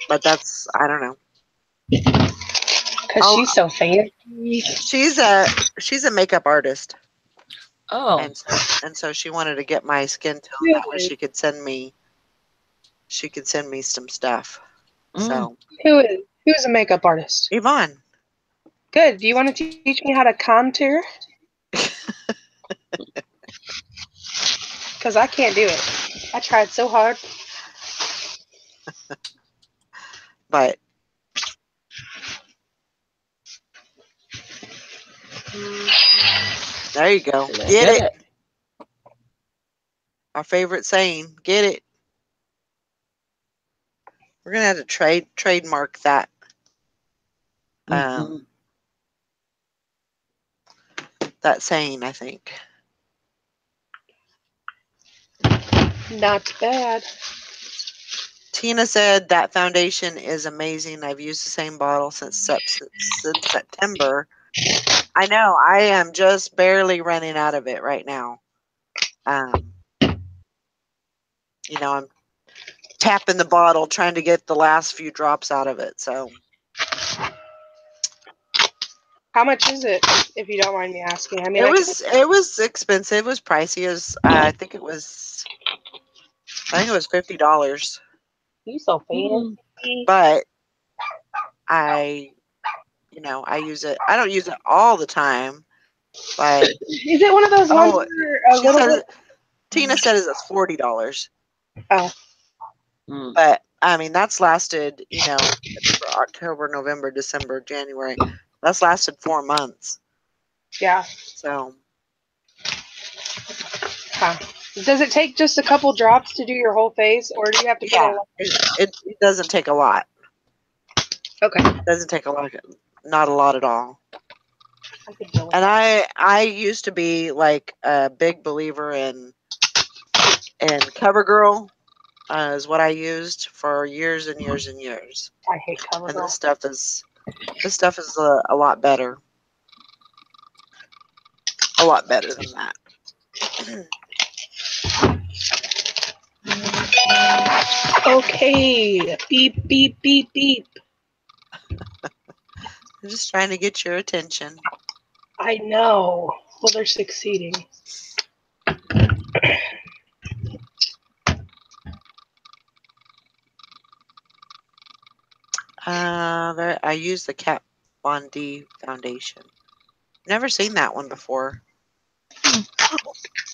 but that's, I don't know. Because she's so fancy. She's a makeup artist. Oh. And so she wanted to get my skin tone. That way she could send me some stuff. So who's a makeup artist? Yvonne. Good. Do you want to teach me how to contour? Because I can't do it. I tried so hard. But there you go. Get it. Our favorite saying. Get it. We're gonna have to trademark that. That saying, I think. Not bad. Tina said that foundation is amazing. I've used the same bottle since September. I know. I am just barely running out of it right now. You know, I'm tapping the bottle, trying to get the last few drops out of it. So, how much is it, if you don't mind me asking? I mean, it was expensive. It was pricey. It was, I think it was $50. You so fancy. But I use it. I don't use it all the time. But is it one of those ones where Tina said it's $40. Oh. But I mean, that's lasted, for October, November, December, January. That's lasted 4 months. Yeah. So. Huh. Does it take just a couple drops to do your whole face, or do you have to put a lot? It doesn't take a lot. Okay. It doesn't take a lot. Not a lot at all. And I used to be like a big believer in CoverGirl. Is what I used for years and years and years. I hate CoverGirl. And this stuff is a lot better. A lot better than that. Okay. Beep, beep, beep, beep. I'm just trying to get your attention. I know. Well, they're succeeding. I use the Kat Von D foundation. Never seen that one before.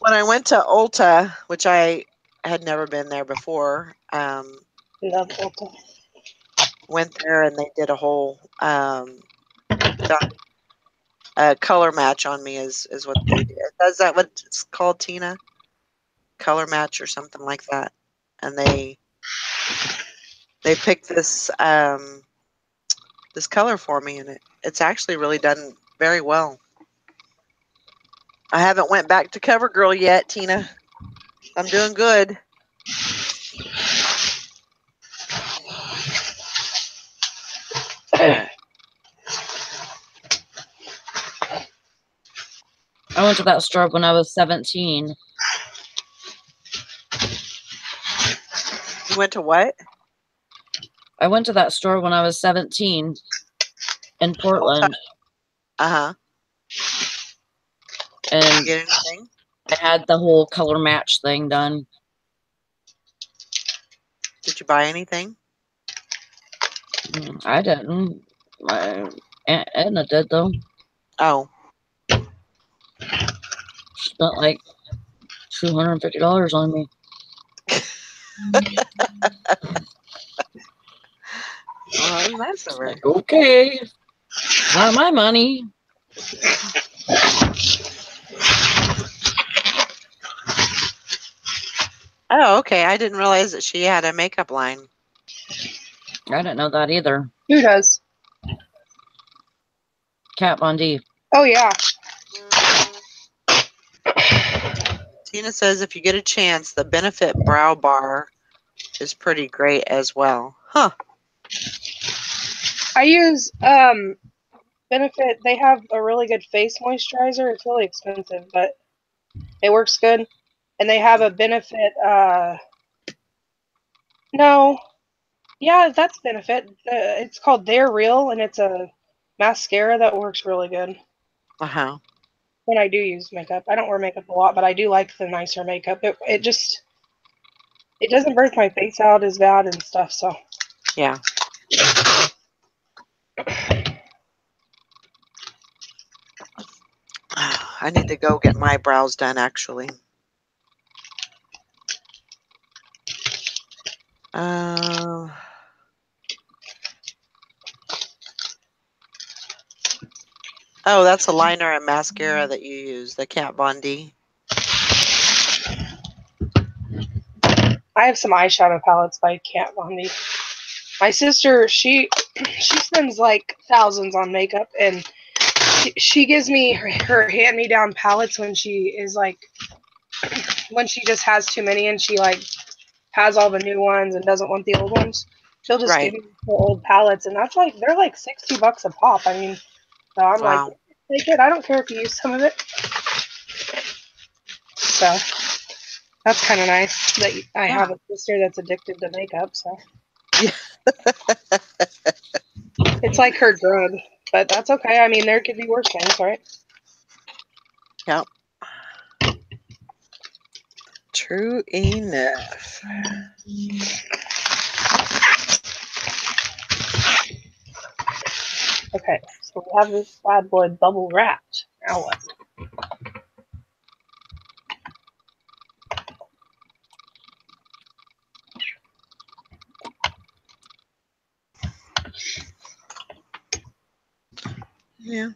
When I went to Ulta, which I had never been there before, Love Ulta. Went there and they did a whole color match on me is what they did. Is that what it's called, Tina? Color match or something like that. And they picked this this color for me, and it's actually really done very well. I haven't went back to CoverGirl yet, Tina. I'm doing good. I went to that store when I was 17. You went to what? I went to that store when I was 17 in Portland. Uh-huh. And did you get anything? I had the whole color match thing done. Did you buy anything? I didn't. Edna did, though. Oh. She spent like $250 on me. Well, that's over. Like, okay. Not my money. Oh, okay. I didn't realize that she had a makeup line. I didn't know that either. Who does? Kat Von D. Oh, yeah. Tina says if you get a chance, the Benefit Brow Bar is pretty great as well. Huh. I use Benefit. They have a really good face moisturizer. It's really expensive, but it works good. And they have a Benefit, no. Yeah, that's Benefit. It's called They're Real, and it's a mascara that works really good. Uh-huh. When I do use makeup. I don't wear makeup a lot, but I do like the nicer makeup. It just, it doesn't burn my face out as bad and stuff, so. Yeah. I need to go get my brows done, actually. Oh, that's a liner and mascara that you use, the Kat Von D. I have some eyeshadow palettes by Kat Von D. My sister, she spends like thousands on makeup, and she gives me her hand-me-down palettes when she is like, when she just has too many and she like has all the new ones and doesn't want the old ones. She'll just give me the old palettes, and that's like, they're like $60 a pop. I mean, so I'm Wow. like, take it. I don't care if you use some of it. So that's kind of nice that I have a sister that's addicted to makeup. So Yeah. it's like her drug, but that's okay. I mean, there could be worse things, right? Yep. True enough. Okay, so we have this bad boy bubble wrapped. Now what? Yeah.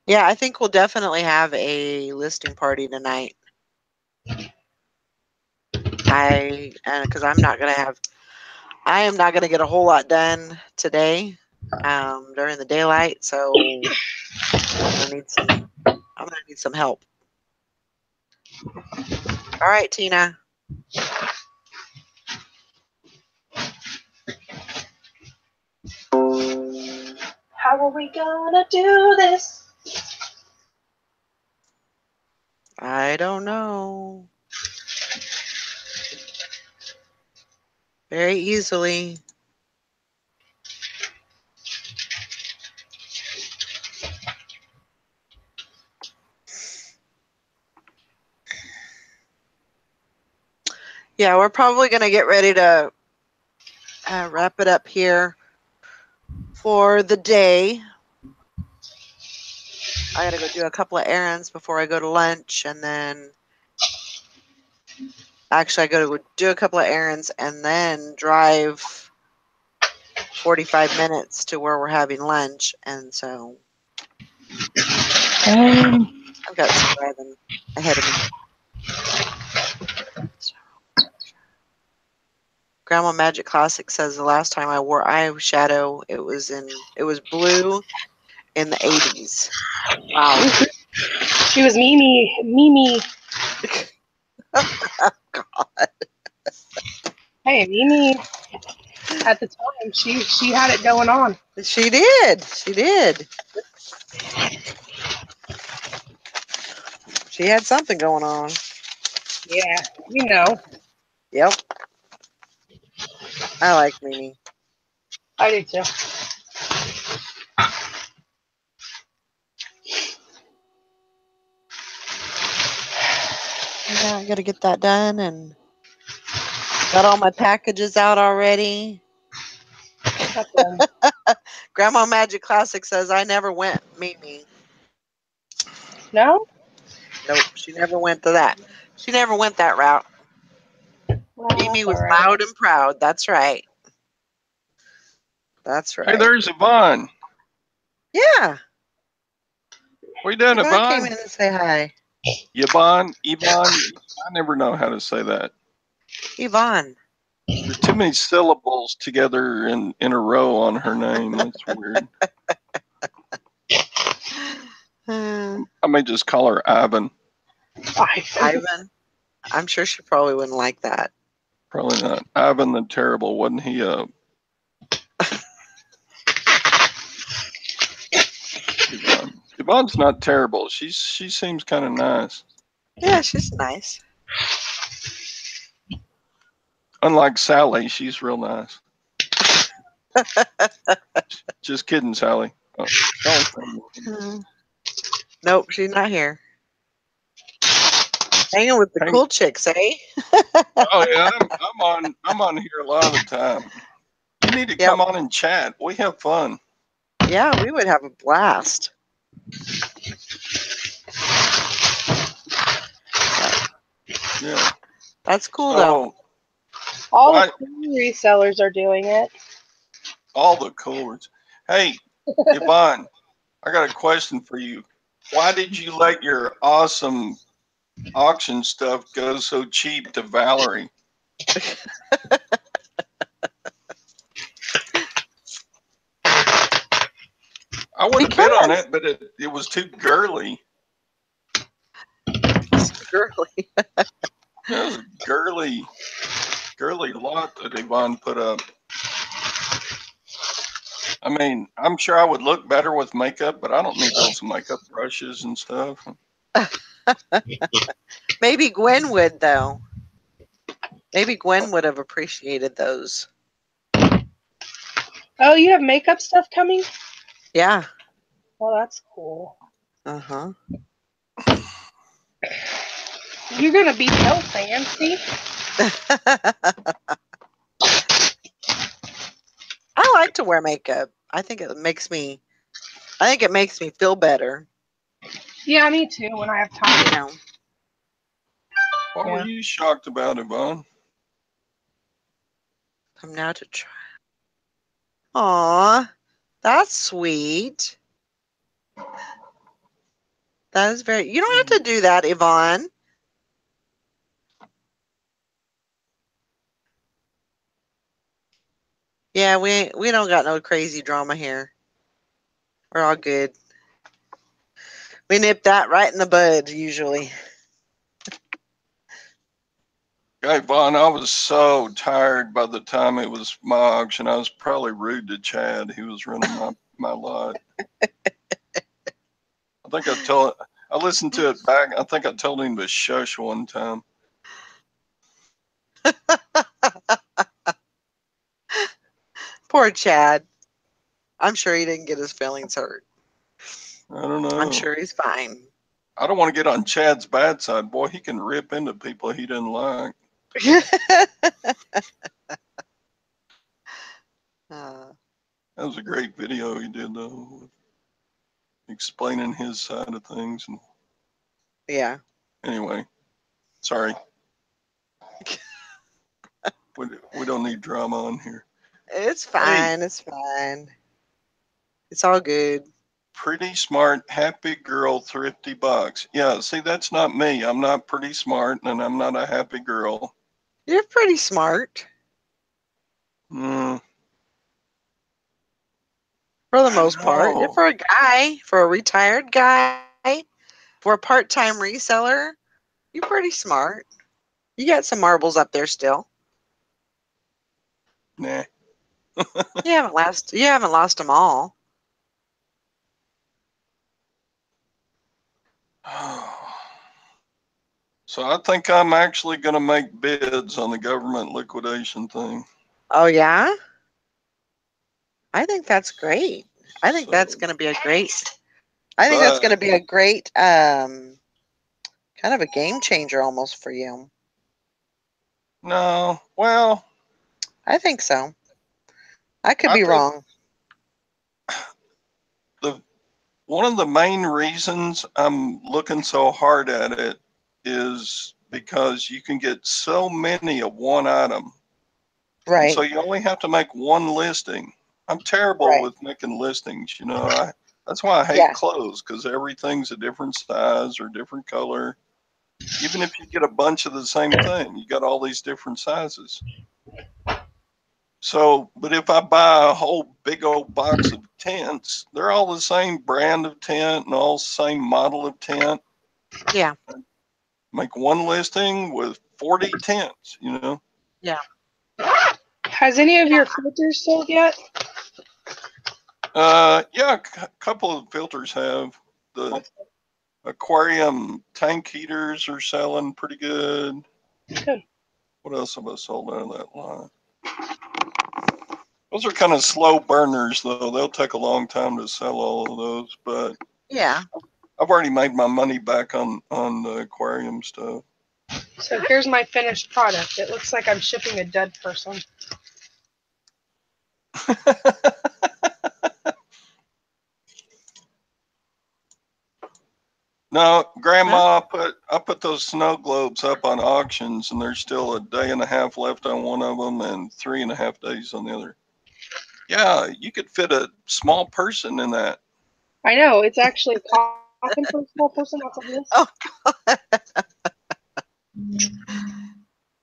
Yeah, I think we'll definitely have a listing party tonight. Because I am not gonna get a whole lot done today, during the daylight. So I'm gonna need some help. All right, Tina. How are we gonna do this? I don't know. Very easily. Yeah, we're probably going to get ready to wrap it up here for the day. I got to go do a couple of errands before I go to lunch, and then actually I got to go do a couple of errands and then drive 45 minutes to where we're having lunch, and so I've got some driving ahead of me. Grandma Magic Classic says the last time I wore eyeshadow, it was blue in the 80s. Wow. She was Mimi. Oh, God. Hey, Mimi. At the time, she had it going on. She did. She did. She had something going on. Yeah, you know. Yep. I like Mimi. I do too. Yeah, I got to get that done, and got all my packages out already. That's one. Grandma Magic Classic says, I never went Mimi. No? Nope, she never went to that. She never went that route. Well, Mimi that's was all right. loud and proud. That's right. That's Hey, right. there's Yvonne. Yeah. What you doing, Yvonne came Yvonne? in to say hi. Yvonne. I never know how to say that. Yvonne. There's too many syllables together in a row on her name. That's weird. I may just call her Ivan. Ivan. I'm sure she probably wouldn't like that. Probably not. Ivan the Terrible. Wasn't he Yvonne. Yvonne's not terrible. She seems kind of nice. Yeah, she's nice. Unlike Sally, she's real nice. Just kidding, Sally. Oh, Nope, she's not here. Hanging with the cool chicks, eh? Oh yeah, I'm on here a lot of the time. You need to come on and chat. We have fun. Yeah, we would have a blast. Yeah. That's cool though. All the cool resellers are doing it. All the coolers. Hey, Yvonne, I got a question for you. Why did you let your awesome auction stuff go so cheap to Valerie? I wouldn't bid on it, but it was too girly. Girly. It was a girly lot that Yvonne put up. I mean, I'm sure I would look better with makeup, but I don't need those makeup brushes and stuff. Maybe Gwen would, though. Maybe Gwen would have appreciated those. Oh, you have makeup stuff coming? Yeah. Well, that's cool. Uh-huh. You're going to be so fancy. I like to wear makeup. I think it makes me feel better. Yeah, me too, when I have time. You know. What were you shocked about, Yvonne? Come now to try. Aw, that's sweet. That is very. You don't have to do that, Yvonne. Yeah, we don't got no crazy drama here. We're all good. We nip that right in the bud usually. Hey, Vaughn, I was so tired by the time it was my auction. I was probably rude to Chad. He was running my lot. I listened to it back. I think I told him to shush one time. Poor Chad. I'm sure he didn't get his feelings hurt. I don't know. I'm sure he's fine. I don't want to get on Chad's bad side. Boy, he can rip into people he didn't like. That was a great video he did, though, explaining his side of things. And yeah. Anyway, sorry. we don't need drama on here. It's fine. Hey. It's fine. It's all good. Pretty smart, happy girl, thrifty box. Yeah, see, that's not me. I'm not pretty smart, and I'm not a happy girl. You're pretty smart. For the most part. For a guy, for a retired guy, for a part-time reseller, you're pretty smart. You got some marbles up there still. Nah. You haven't lost them all. So I think I'm actually going to make bids on the government liquidation thing. Oh, yeah? I think that's great. I think that's going to be a great, that's going to be a great, kind of a game changer almost for you. No, well. I think so. I could be wrong. One of the main reasons I'm looking so hard at it is because you can get so many of one item. Right. So you only have to make one listing. I'm terrible with making listings, you know. That's why I hate clothes, because everything's a different size or different color. Even if you get a bunch of the same thing, you got all these different sizes. So, but if I buy a whole big old box of tents, they're all the same brand of tent and all the same model of tent. Yeah. Make one listing with 40 tents, you know? Yeah. Has any of your filters sold yet? Yeah, a couple of filters have. The aquarium tank heaters are selling pretty good. Good. What else have I sold out of that line? Those are kind of slow burners, though. They'll take a long time to sell all of those, but yeah, I've already made my money back on the aquarium stuff. So here's my finished product. It looks like I'm shipping a dead person. No, Grandma, I put those snow globes up on auctions, and there's still a day and a half left on one of them and 3.5 days on the other. Yeah, you could fit a small person in that. I know, it's actually a coffin for a small person. That's what it is. Oh,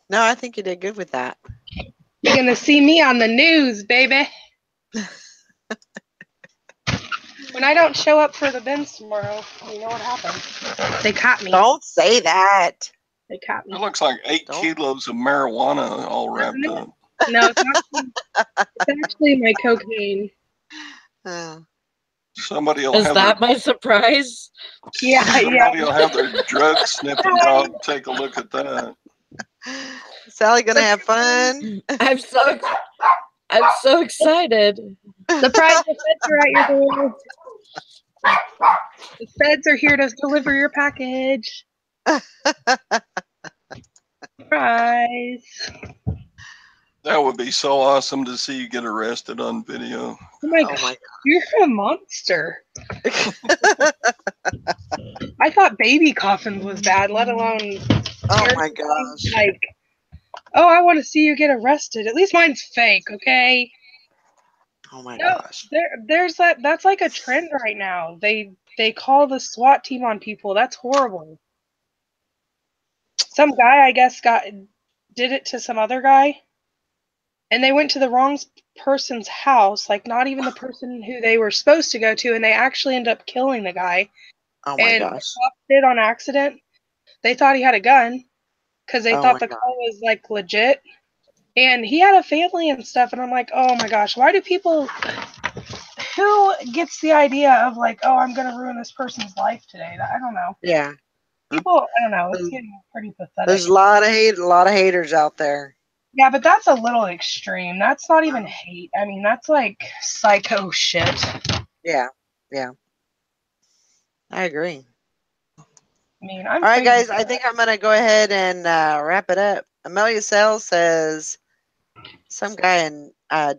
no, I think you did good with that. You're gonna see me on the news, baby. When I don't show up for the bins tomorrow, you know what happens. They caught me. Don't say that. They caught me. It looks like 8 kilos of marijuana all wrapped up. No, it's actually my cocaine. Somebody will Is have that my surprise? Yeah, somebody will have their drug sniffing dog take a look at that. Sally gonna have fun. I'm so excited. Surprise! The feds are at your door. The feds are here to deliver your package. Surprise! That would be so awesome to see you get arrested on video. Oh my god, you're a monster. I thought baby coffins was bad, let alone. Oh my gosh. Like, oh, I want to see you get arrested. At least mine's fake, okay? Oh my gosh. There's that's like a trend right now. They call the SWAT team on people. That's horrible. Some guy, I guess, did it to some other guy, and they went to the wrong person's house, like not even the person who they were supposed to go to, and they actually ended up killing the guy. Oh my and gosh. The cops did on accident. They thought he had a gun because they thought the car was like legit. And he had a family and stuff, and I'm like, oh my gosh, why do people, who gets the idea of like, oh, I'm going to ruin this person's life today? I don't know. Yeah. People, I don't know, it's getting pretty pathetic. There's a lot of haters out there. Yeah, but that's a little extreme. That's not even hate. I mean, that's like psycho shit. Yeah. Yeah. I agree. I mean, all right, guys, I think I'm going to go ahead and wrap it up. Amelia Sales says some guy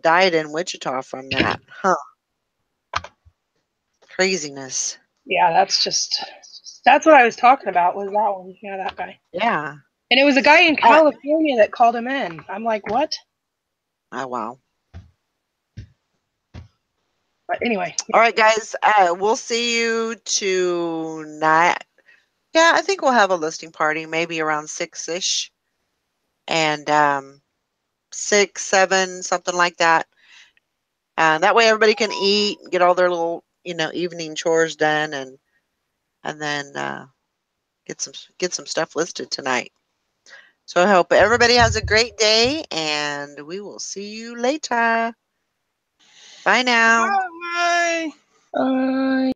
died in Wichita from that. Huh. Craziness. Yeah, that's what I was talking about, was that one. Yeah, that guy. Yeah. And it was a guy in California that called him in. I'm like, what? Oh, wow. But anyway. All right, guys, we'll see you tonight. Yeah, I think we'll have a listing party, maybe around 6-ish. And 6, 7, something like that. That way everybody can eat, get all their little, evening chores done, and then get some stuff listed tonight. So I hope everybody has a great day, and we will see you later. Bye now. Bye. Bye.